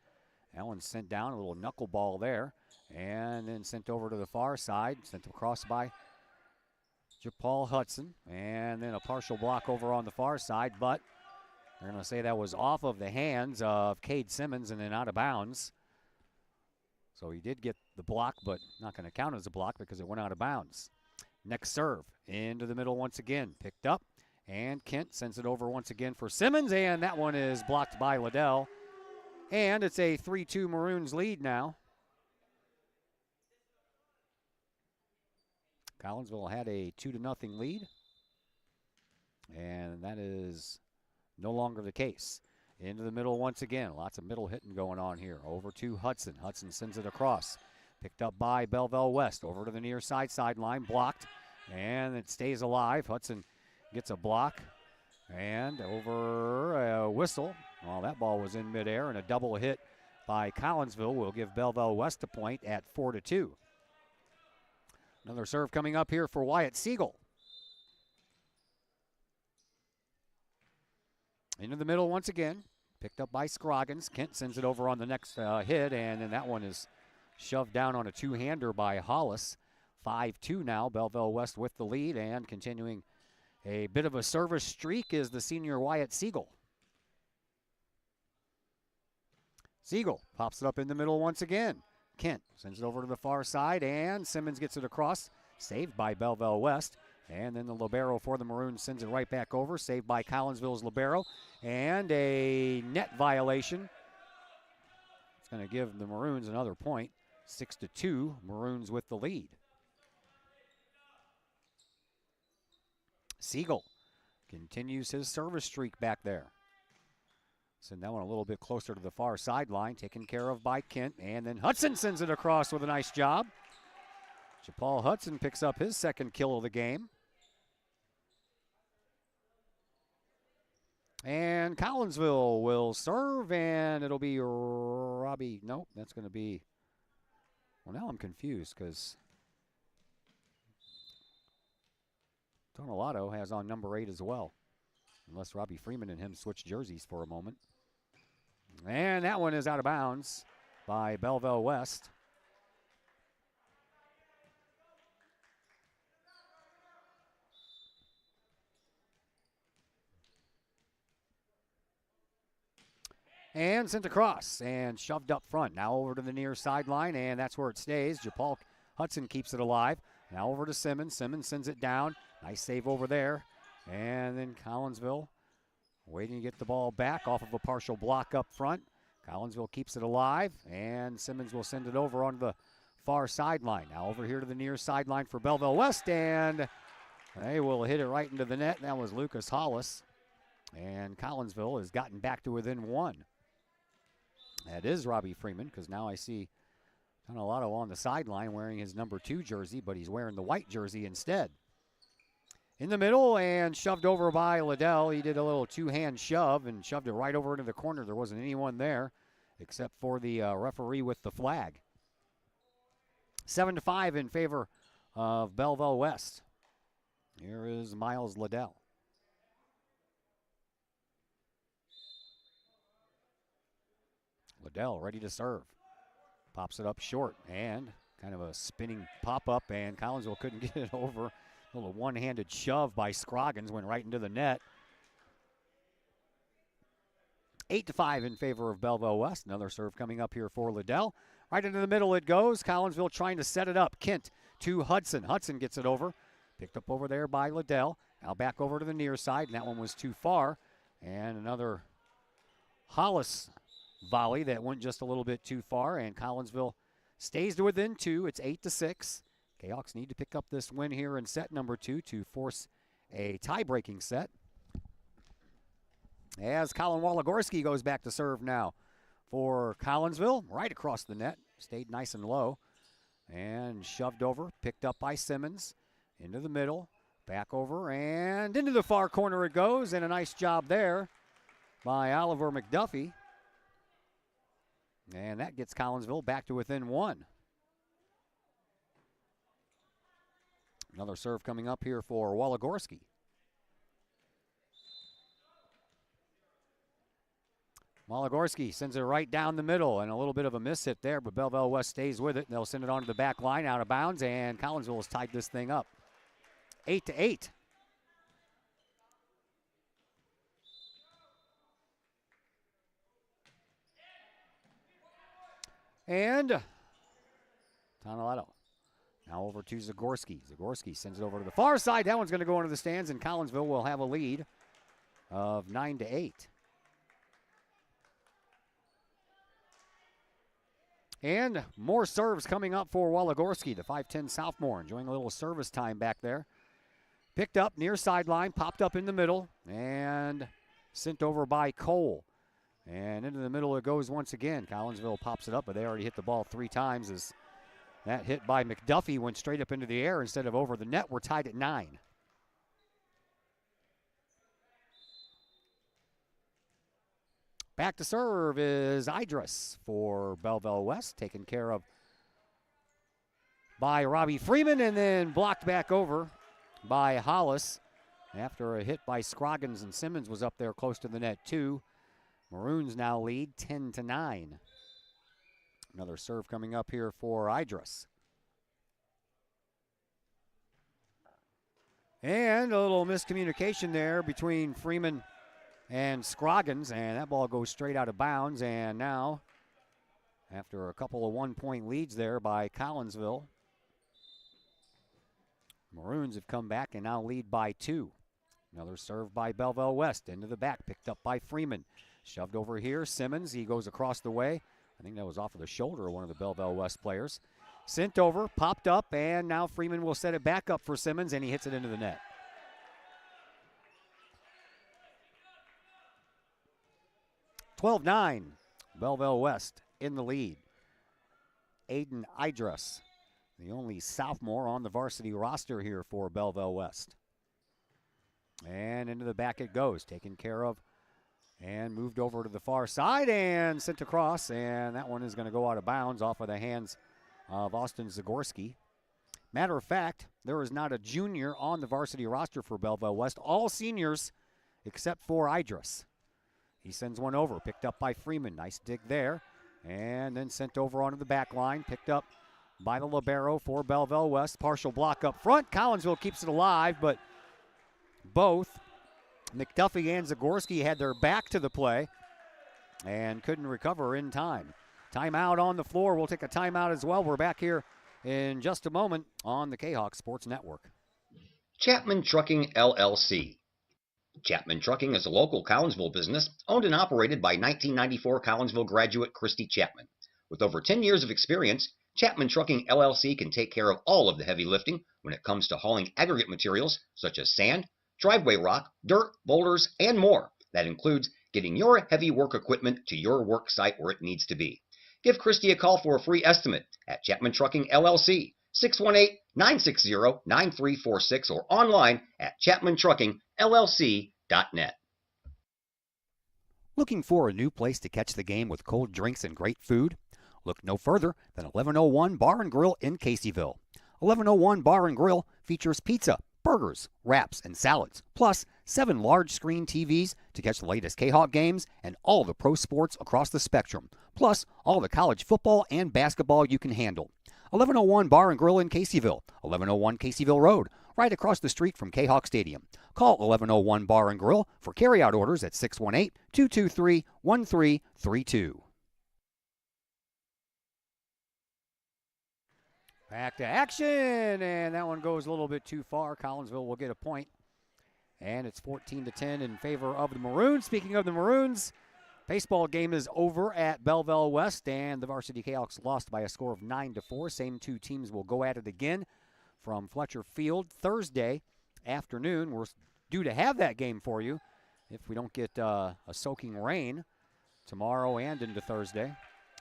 That one's sent down, a little knuckleball there, and then sent over to the far side, sent across by Paul Hudson, and then a partial block over on the far side, but they're going to say that was off of the hands of Cade Simmons and then out of bounds. So he did get the block, but not going to count as a block because it went out of bounds. Next serve, into the middle once again, picked up. And Kent sends it over once again for Simmons, and that one is blocked by Liddell. And it's a 3-2 Maroons lead now. Collinsville had a 2-0 lead, and that is no longer the case. Into the middle once again. Lots of middle hitting going on here. Over to Hudson. Hudson sends it across. Picked up by Belleville West. Over to the near sideline, blocked, and it stays alive. Hudson gets a block, and over a whistle. Well, that ball was in midair, and a double hit by Collinsville will give Belleville West a point at 4-2. Another serve coming up here for Wyatt Siegel. Into the middle once again. Picked up by Scroggins. Kent sends it over on the next hit, and then that one is shoved down on a two-hander by Hollis. 5-2 now. Belleville West with the lead, and continuing a bit of a service streak is the senior Wyatt Siegel. Siegel pops it up in the middle once again. Kent sends it over to the far side, and Simmons gets it across. Saved by Belleville West. And then the libero for the Maroons sends it right back over. Saved by Collinsville's libero. And a net violation. It's going to give the Maroons another point. 6-2, Maroons with the lead. Siegel continues his service streak back there. Send that one a little bit closer to the far sideline, taken care of by Kent, and then Hudson sends it across with a nice job. Paul Hudson picks up his second kill of the game. And Collinsville will serve, and it'll be Robbie. Nope, that's going to be, well, now I'm confused because Tonelato has on number 8 as well, unless Robbie Freeman and him switch jerseys for a moment. And that one is out of bounds by Belleville West. And sent across and shoved up front. Now over to the near sideline, and that's where it stays. Paul Hudson keeps it alive. Now over to Simmons. Simmons sends it down. Nice save over there. And then Collinsville waiting to get the ball back off of a partial block up front. Collinsville keeps it alive, and Simmons will send it over on the far sideline. Now over here to the near sideline for Belleville West, and they will hit it right into the net. That was Lucas Hollis. And Collinsville has gotten back to within 1. That is Robbie Freeman, because now I see Tonelato on the sideline wearing his number 2 jersey, but he's wearing the white jersey instead. In the middle and shoved over by Liddell. He did a little two-hand shove and shoved it right over into the corner. There wasn't anyone there except for the referee with the flag. 7-5 in favor of Belleville West. Here is Miles Liddell. Liddell ready to serve. Pops it up short and kind of a spinning pop-up, and Collinsville couldn't get it over. A little one-handed shove by Scroggins went right into the net. 8-5 in favor of Belleville West. Another serve coming up here for Liddell. Right into the middle it goes. Collinsville trying to set it up. Kent to Hudson. Hudson gets it over. Picked up over there by Liddell. Now back over to the near side, and that one was too far. And another Hollis volley that went just a little bit too far, and Collinsville stays to within 2. It's 8-6. Jayhawks need to pick up this win here in set number 2 to force a tie-breaking set. As Colin Waligorski goes back to serve now for Collinsville, right across the net. Stayed nice and low and shoved over, picked up by Simmons. Into the middle, back over, and into the far corner it goes, and a nice job there by Oliver McDuffie. And that gets Collinsville back to within 1. Another serve coming up here for Waligorski. Waligorski sends it right down the middle, and a little bit of a miss hit there, but Belleville West stays with it. They'll send it onto the back line, out of bounds, and Collinsville has tied this thing up. 8-8. And Tonoletto now over to Zagorski. Zagorski sends it over to the far side. That one's going to go into the stands, and Collinsville will have a lead of 9-8. And more serves coming up for Waligorski, the 5'10 sophomore, enjoying a little service time back there. Picked up near sideline, popped up in the middle, and sent over by Cole. And into the middle it goes once again. Collinsville pops it up, but they already hit the ball 3 times as that hit by McDuffie went straight up into the air instead of over the net. We're tied at 9. Back to serve is Idris for Belleville West, taken care of by Robbie Freeman and then blocked back over by Hollis after a hit by Scroggins, and Simmons was up there close to the net too. Maroons now lead 10-9. Another serve coming up here for Idris. And a little miscommunication there between Freeman and Scroggins, and that ball goes straight out of bounds. And now, after a couple of 1-point leads there by Collinsville, Maroons have come back and now lead by 2. Another serve by Belleville West, into the back, picked up by Freeman. Shoved over here, Simmons, he goes across the way. I think that was off of the shoulder of one of the Belleville West players. Sent over, popped up, and now Freeman will set it back up for Simmons, and he hits it into the net. (12-9), Belleville West in the lead. Aiden Idris, the only sophomore on the varsity roster here for Belleville West. And into the back it goes, taken care of and moved over to the far side and sent across, and that one is going to go out of bounds off of the hands of Austin Zagorski. Matter of fact, there is not a junior on the varsity roster for Belleville West. All seniors except for Idris. He sends one over, picked up by Freeman. Nice dig there. And then sent over onto the back line, picked up by the libero for Belleville West. Partial block up front. Collinsville keeps it alive, but both McDuffie and Zagorski had their back to the play and couldn't recover in time. Timeout on the floor. We'll take a timeout as well. We're back here in just a moment on the Kahok Sports Network. Chapman Trucking, LLC. Chapman Trucking is a local Collinsville business owned and operated by 1994 Collinsville graduate Christy Chapman. With over 10 years of experience, Chapman Trucking, LLC can take care of all of the heavy lifting when it comes to hauling aggregate materials such as sand, driveway rock, dirt, boulders, and more. That includes getting your heavy work equipment to your work site where it needs to be. Give Christy a call for a free estimate at Chapman Trucking, LLC, 618-960-9346, or online at chapmantruckingllc.net. Looking for a new place to catch the game with cold drinks and great food? Look no further than 1101 Bar and Grill in Caseyville. 1101 Bar and Grill features pizza, burgers, wraps, and salads, plus 7 large screen TVs to catch the latest Kahok games and all the pro sports across the spectrum, plus all the college football and basketball you can handle. 1101 Bar and Grill in Caseyville, 1101 Caseyville Road, right across the street from Kahok Stadium. Call 1101 Bar and Grill for carryout orders at 618-223-1332. Back to action, and that one goes a little bit too far. Collinsville will get a point, and it's 14-10 in favor of the Maroons. Speaking of the Maroons, baseball game is over at Belleville West, and the varsity Kahoks lost by a score of 9-4. Same two teams will go at it again from Fletcher Field Thursday afternoon. We're due to have that game for you if we don't get a soaking rain tomorrow and into Thursday.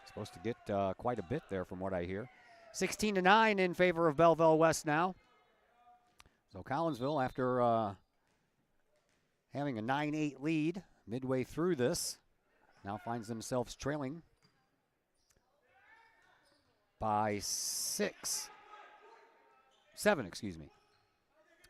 Supposed to get quite a bit there from what I hear. 16-9 in favor of Belleville West now. So Collinsville, after having a 9-8 lead midway through this, now finds themselves trailing by 7, excuse me.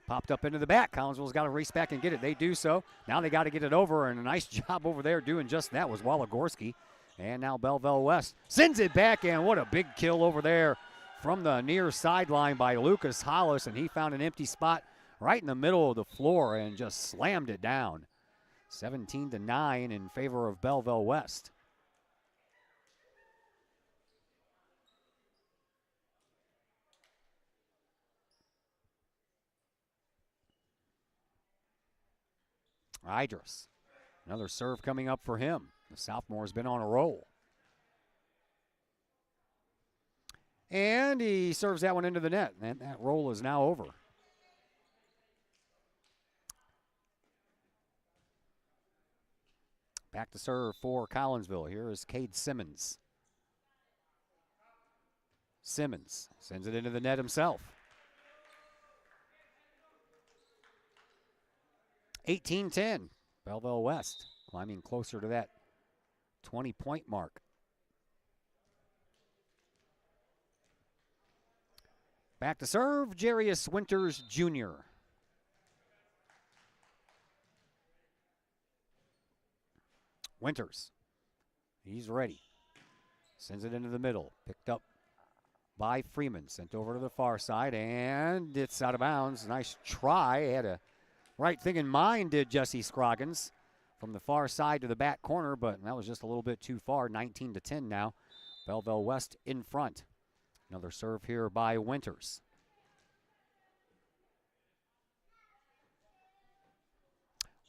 Popped up into the back. Collinsville's got to race back and get it. They do so. Now they got to get it over, and a nice job over there doing just that was Waligorski. And now Belleville West sends it back, and what a big kill over there from the near sideline by Lucas Hollis, and he found an empty spot right in the middle of the floor and just slammed it down. 17-9 in favor of Belleville West. Idris, another serve coming up for him. The sophomore's been on a roll. And he serves that one into the net, and that roll is now over. Back to serve for Collinsville. Here is Cade Simmons. Simmons sends it into the net himself. 18-10, Belleville West climbing closer to that 20-point mark. Back to serve, Jarius Winters Jr. Winters, he's ready. Sends it into the middle, picked up by Freeman, sent over to the far side, and it's out of bounds. Nice try, had a right thing in mind, did Jesse Scroggins, from the far side to the back corner, but that was just a little bit too far. 19-10 now. Belleville West in front. Another serve here by Winters.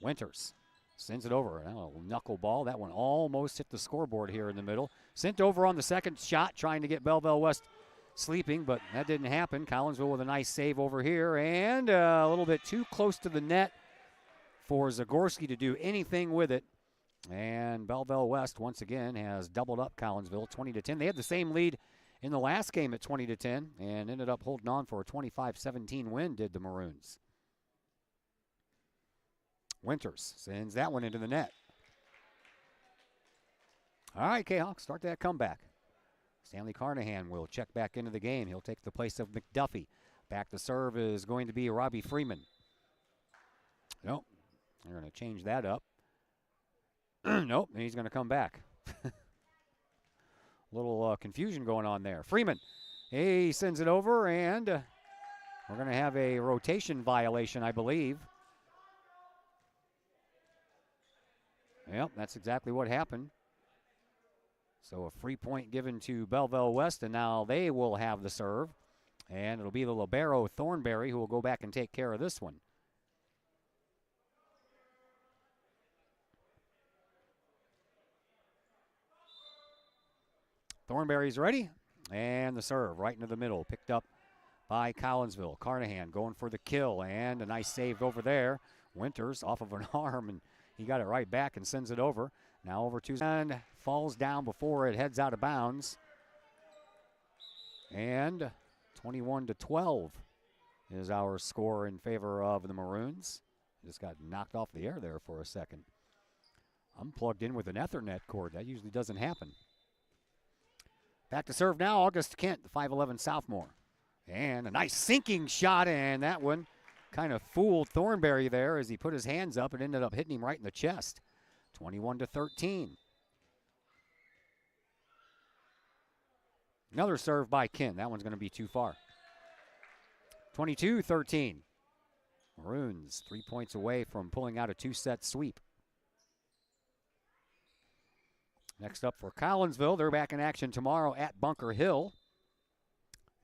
Winters sends it over. A knuckleball. That one almost hit the scoreboard here in the middle. Sent over on the second shot, trying to get Belleville West sleeping, but that didn't happen. Collinsville with a nice save over here, and a little bit too close to the net for Zagorski to do anything with it. And Belleville West once again has doubled up Collinsville, 20-10. They had the same lead in the last game at 20-10 and ended up holding on for a 25-17 win, did the Maroons. Winters sends that one into the net. All right, Kahok, start that comeback. Stanley Carnahan will check back into the game. He'll take the place of McDuffie. Back to serve is going to be Robbie Freeman. Nope, they're going to change that up. Nope, and he's going to come back. Little confusion going on there. Freeman, he sends it over, and we're going to have a rotation violation, I believe. Yep, that's exactly what happened. So a free point given to Belleville West, and now they will have the serve. And it'll be the libero Thornberry who will go back and take care of this one. Thornberry's ready, and the serve right into the middle, picked up by Collinsville. Carnahan going for the kill, and a nice save over there. Winters off of an arm, and he got it right back and sends it over. Now over to, and falls down before it heads out of bounds. And 21-12 is our score in favor of the Maroons. Just got knocked off the air there for a second. I'm plugged in with an Ethernet cord. That usually doesn't happen. Back to serve now, August Kent, the 5'11 sophomore. And a nice sinking shot, and that one kind of fooled Thornberry there as he put his hands up and ended up hitting him right in the chest. 21-13. Another serve by Kent. That one's going to be too far. 22-13. Maroons 3 points away from pulling out a two-set sweep. Next up for Collinsville, they're back in action tomorrow at Bunker Hill.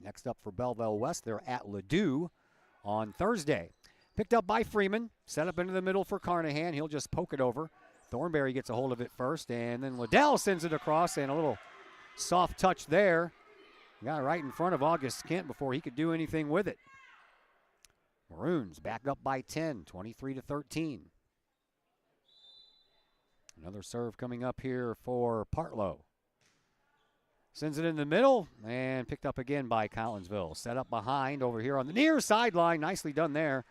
Next up for Belleville West, they're at Ladue on Thursday. Picked up by Freeman, set up into the middle for Carnahan. He'll just poke it over. Thornberry gets a hold of it first, and then Liddell sends it across, and a little soft touch there. Got right in front of August Kent before he could do anything with it. Maroons back up by 10, 23-13. Another serve coming up here for Partlow. Sends it in the middle and picked up again by Collinsville. Set up behind over here on the near sideline. Nicely done there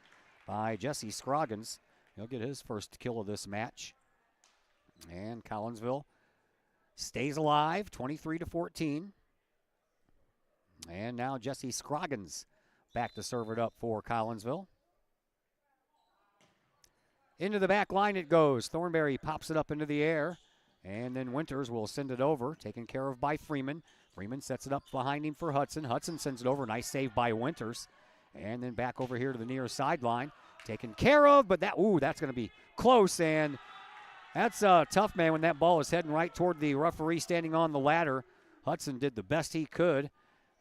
by Jesse Scroggins. He'll get his first kill of this match. And Collinsville stays alive, 23-14. And now Jesse Scroggins back to serve it up for Collinsville. Into the back line it goes. Thornberry pops it up into the air. And then Winters will send it over, taken care of by Freeman. Freeman sets it up behind him for Hudson. Hudson sends it over. Nice save by Winters. And then back over here to the near sideline. Taken care of, but that's going to be close. And that's tough, man, when that ball is heading right toward the referee standing on the ladder. Hudson did the best he could.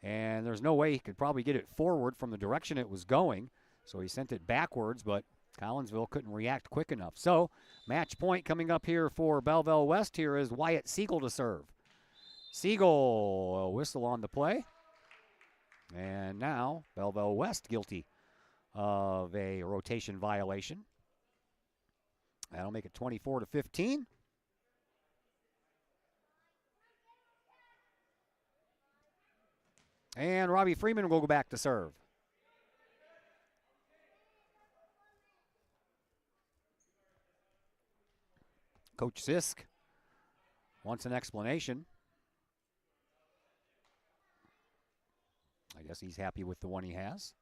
And there's no way he could probably get it forward from the direction it was going. So he sent it backwards, but Collinsville couldn't react quick enough. So match point coming up here for Belleville West. Here is Wyatt Siegel to serve. Siegel, a whistle on the play. And now Belleville West guilty of a rotation violation. That'll make it 24-15. And Robbie Freeman will go back to serve. Coach Sisk wants an explanation. I guess he's happy with the one he has.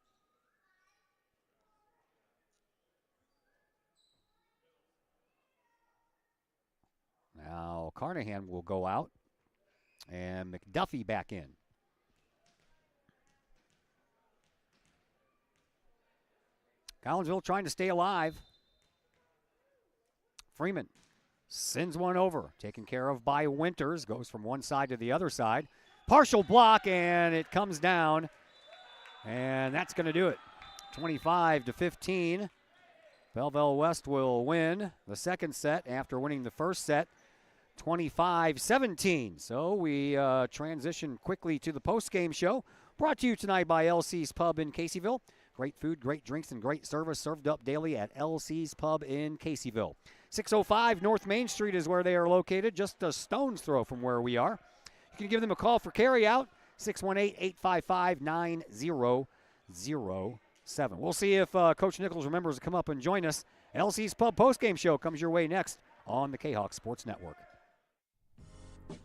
Now Carnahan will go out and McDuffie back in. Collinsville trying to stay alive. Freeman sends one over, taken care of by Winters, goes from one side to the other side. Partial block, and it comes down, and that's going to do it. 25-15. Belleville West will win the second set after winning the first set, 25-17. So we transition quickly to the post-game show, brought to you tonight by LC's Pub in Caseyville. Great food, great drinks, and great service served up daily at LC's Pub in Caseyville. 605 North Main Street is where they are located, just a stone's throw from where we are. You can give them a call for carryout, 618-855-9007. We'll see if Coach Nichols remembers to come up and join us. LC's Pub postgame show comes your way next on the Kahok Sports Network.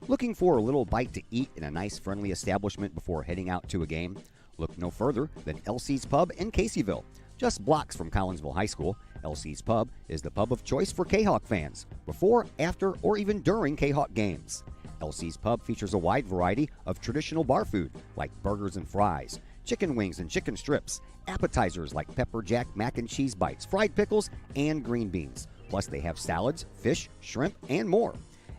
Looking for a little bite to eat in a nice, friendly establishment before heading out to a game? Look no further than LC's Pub in Caseyville. Just blocks from Collinsville High School, LC's Pub is the pub of choice for Kahok fans, before, after, or even during Kahok games. LC's Pub features a wide variety of traditional bar food like burgers and fries, chicken wings and chicken strips, appetizers like pepper jack mac and cheese bites, fried pickles, and green beans. Plus they have salads, fish, shrimp, and more.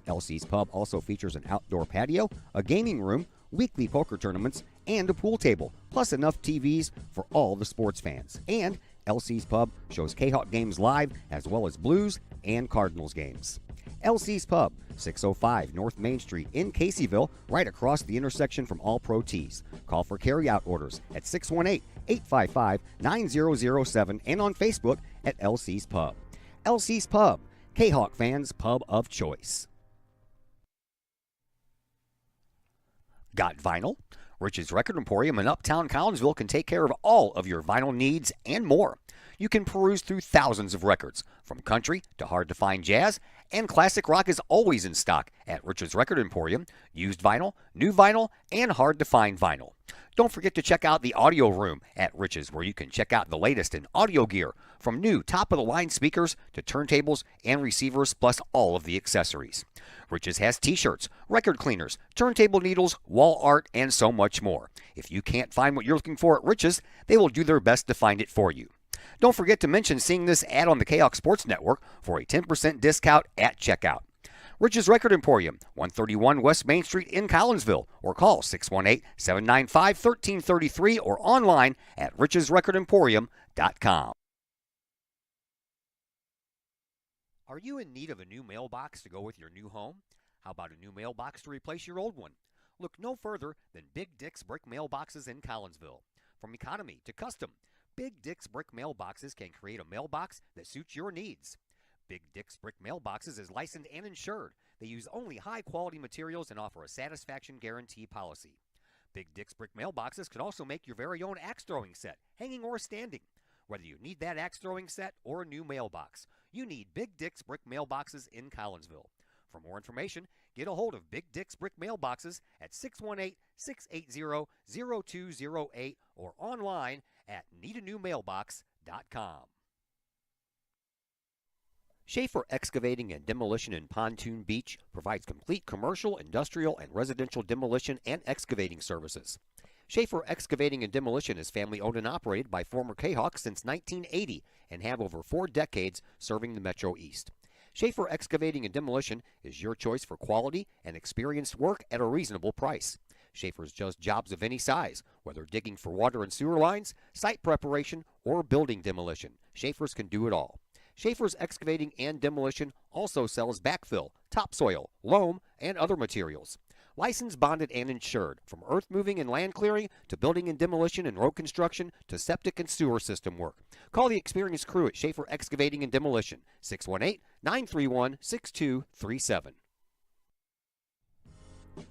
LC's Pub also features an outdoor patio, a gaming room, weekly poker tournaments, and a pool table, plus enough TVs for all the sports fans. And LC's Pub shows Kahok games live as well as Blues and Cardinals games. LC's Pub, 605 North Main Street in Caseyville, right across the intersection from All Pro Tees. Call for carryout orders at 618-855-9007 and on Facebook at LC's Pub. LC's Pub, Kahok fans' pub of choice. Got vinyl? Rich's Record Emporium in Uptown Collinsville can take care of all of your vinyl needs and more. You can peruse through thousands of records, from country to hard-to-find jazz, and classic rock is always in stock at Rich's Record Emporium. Used vinyl, new vinyl, and hard-to-find vinyl. Don't forget to check out the audio room at Rich's, where you can check out the latest in audio gear, from new top-of-the-line speakers to turntables and receivers, plus all of the accessories. Rich's has t-shirts, record cleaners, turntable needles, wall art, and so much more. If you can't find what you're looking for at Rich's, they will do their best to find it for you. Don't forget to mention seeing this ad on the Kahok Sports Network for a 10% discount at checkout. Rich's Record Emporium, 131 West Main Street in Collinsville, or call 618-795-1333 or online at richesrecordemporium.com. Are you in need of a new mailbox to go with your new home? How about a new mailbox to replace your old one? Look no further than Big Dick's Brick Mailboxes in Collinsville. From economy to custom, Big Dick's Brick Mailboxes can create a mailbox that suits your needs. Big Dick's Brick Mailboxes is licensed and insured. They use only high-quality materials and offer a satisfaction guarantee policy. Big Dick's Brick Mailboxes can also make your very own axe throwing set, hanging or standing. Whether you need that axe throwing set or a new mailbox, you need Big Dick's Brick Mailboxes in Collinsville. For more information, get a hold of Big Dick's Brick Mailboxes at 618-680-0208 or online at needanewmailbox.com. Schaefer Excavating and Demolition in Pontoon Beach provides complete commercial, industrial, and residential demolition and excavating services. Schaefer Excavating and Demolition is family owned and operated by former Kahok since 1980 and have over 4 decades serving the Metro East. Schaefer Excavating and Demolition is your choice for quality and experienced work at a reasonable price. Schaefer's does jobs of any size, whether digging for water and sewer lines, site preparation, or building demolition. Schaefer's can do it all. Schaefer's Excavating and Demolition also sells backfill, topsoil, loam, and other materials. Licensed, bonded, and insured, from earth moving and land clearing to building and demolition and road construction to septic and sewer system work. Call the experienced crew at Schaefer Excavating and Demolition, 618-931-6237.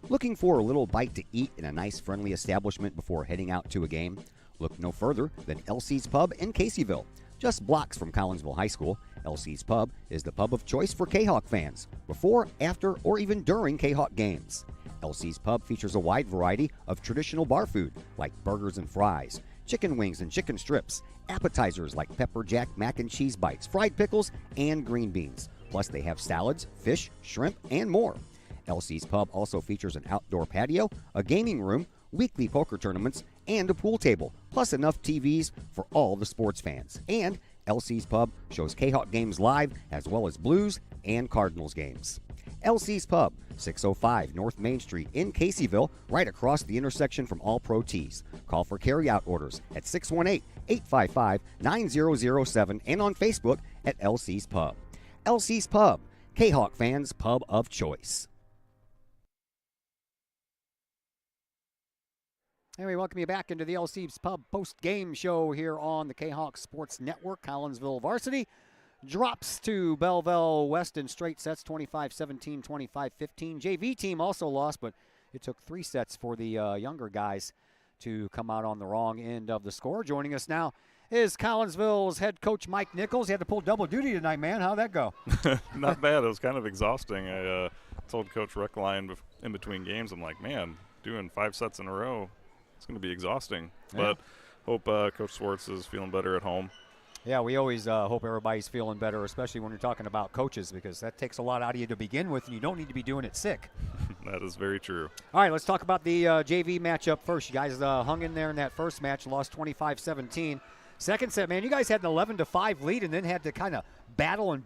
Looking for a little bite to eat in a nice, friendly establishment before heading out to a game? Look no further than LC's Pub in Caseyville. Just blocks from Collinsville High School, LC's Pub is the pub of choice for Kahok fans, before, after, or even during Kahok games. LC's Pub features a wide variety of traditional bar food like burgers and fries, chicken wings and chicken strips, appetizers like pepper jack mac and cheese bites, fried pickles, and green beans. Plus they have salads, fish, shrimp, and more. LC's Pub also features an outdoor patio, a gaming room, weekly poker tournaments, and a pool table, plus enough TVs for all the sports fans. And LC's Pub shows Kahok games live as well as Blues and Cardinals games. LC's Pub, 605 North Main Street in Caseyville, right across the intersection from All Pro Tees. Call for carryout orders at 618-855-9007 and on Facebook at LC's Pub. LC's Pub, Kahok fans' pub of choice. And we welcome you back into the LC's Pub post-game show here on the Kahok Sports Network. Collinsville Varsity drops to Belleville West in straight sets, 25-17, 25-15. JV team also lost, but it took 3 sets for the younger guys to come out on the wrong end of the score. Joining us now is Collinsville's head coach Mike Nichols. He had to pull double duty tonight, man. How'd that go? Not bad. It was kind of exhausting. I told Coach Reckline in between games, I'm like, man, doing 5 sets in a row, it's going to be exhausting. Yeah. But hope Coach Swartz is feeling better at home. Yeah, we always hope everybody's feeling better, especially when you're talking about coaches, because that takes a lot out of you to begin with, and you don't need to be doing it sick. That is very true. All right, let's talk about the JV matchup first. You guys hung in there in that first match, lost 25-17. Second set, man, you guys had an 11-5 lead and then had to kind of battle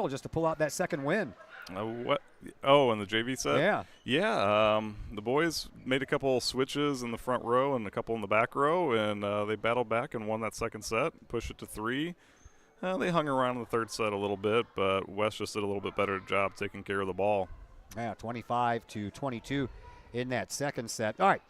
just to pull out that second win. What? Oh, in the JV set? Yeah. Yeah, the boys made a couple switches in the front row and a couple in the back row, and they battled back and won that second set, pushed it to 3. They hung around in the third set a little bit, but West just did a little bit better job taking care of the ball. Yeah, 25-22 in that second set. All right,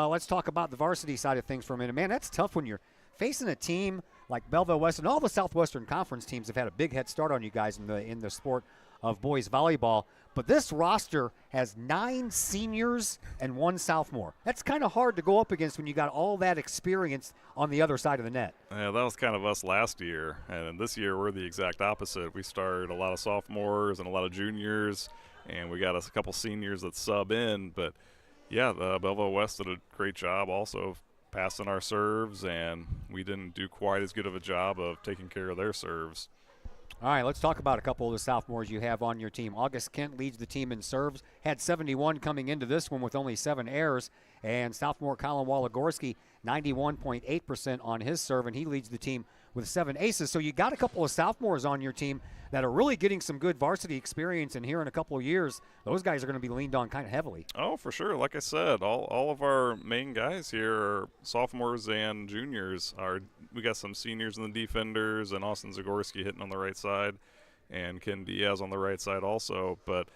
let's talk about the varsity side of things for a minute. Man, that's tough when you're facing a team like Belleville West, and all the Southwestern Conference teams have had a big head start on you guys in the sport of boys volleyball. But this roster has 9 seniors and 1 sophomore. That's kind of hard to go up against when you got all that experience on the other side of the net. Yeah, that was kind of us last year, and this year we're the exact opposite. We started a lot of sophomores and a lot of juniors, and we got us a couple seniors that sub in. But yeah, the Belleville West did a great job also of passing our serves, and we didn't do quite as good of a job of taking care of their serves. All right, let's talk about a couple of the sophomores you have on your team. August Kent leads the team in serves, had 71 coming into this one with only 7 errors. And sophomore Colin Walagorski, 91.8% on his serve, and he leads the team with 7 aces. So you got a couple of sophomores on your team that are really getting some good varsity experience, and here in a couple of years, those guys are going to be leaned on kind of heavily. Oh, for sure. Like I said, all of our main guys here are sophomores and juniors. We got some seniors in the defenders, and Austin Zagorski hitting on the right side, and Ken Diaz on the right side also. But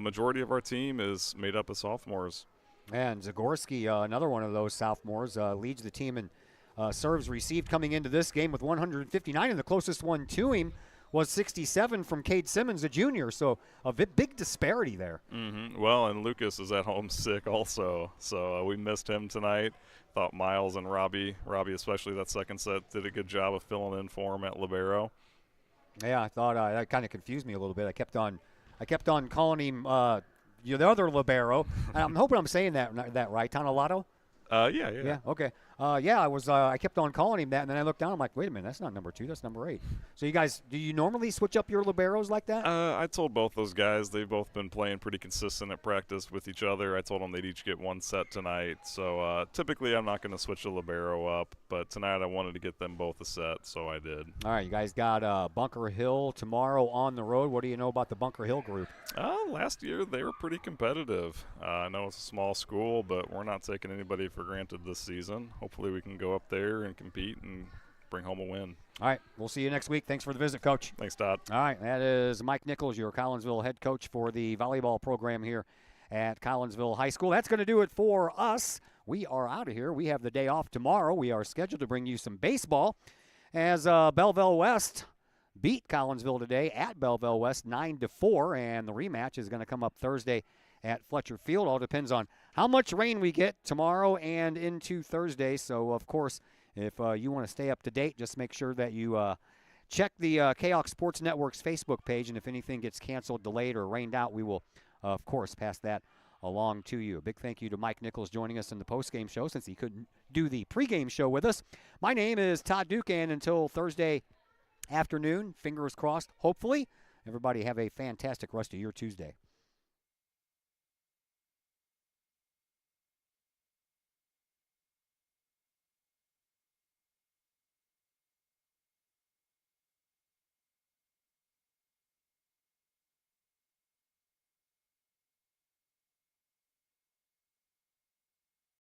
majority of our team is made up of sophomores. And Zagorski, another one of those sophomores, leads the team in serves received coming into this game with 159, and the closest one to him was 67 from Cade Simmons, a junior. So a big disparity there. Mm-hmm. Well, and Lucas is at home sick also, so we missed him tonight. Thought Miles and Robbie especially that second set, did a good job of filling in for him at libero. Yeah, I thought that kind of confused me a little bit. I kept on I kept on calling him the other libero. I'm hoping I'm saying that right, Tonelato? Yeah. Okay. I kept on calling him that, and then I looked down. I'm like, wait a minute, that's not number 2, that's number 8. So you guys, do you normally switch up your liberos like that? I told both those guys, they've both been playing pretty consistent at practice with each other. I told them they'd each get 1 set tonight. So typically I'm not going to switch the libero up, but tonight I wanted to get them both a set, so I did. All right, you guys got Bunker Hill tomorrow on the road. What do you know about the Bunker Hill group? Last year they were pretty competitive. I know it's a small school, but we're not taking anybody for granted this season. Hopefully we can go up there and compete and bring home a win. All right, we'll see you next week. Thanks for the visit, Coach. Thanks, Todd. All right, that is Mike Nichols, your Collinsville head coach for the volleyball program here at Collinsville High School. That's going to do it for us. We are out of here. We have the day off tomorrow. We are scheduled to bring you some baseball as Belleville West beat Collinsville today at Belleville West 9-4, and the rematch is going to come up Thursday at Fletcher Field. All depends on how much rain we get tomorrow and into Thursday. So, of course, if you want to stay up to date, just make sure that you check the Kahok Sports Network's Facebook page, and if anything gets canceled, delayed, or rained out, we will, of course, pass that along to you. A big thank you to Mike Nichols joining us in the postgame show since he couldn't do the pregame show with us. My name is Todd Duke, and until Thursday afternoon, fingers crossed, hopefully, everybody have a fantastic rest of your Tuesday.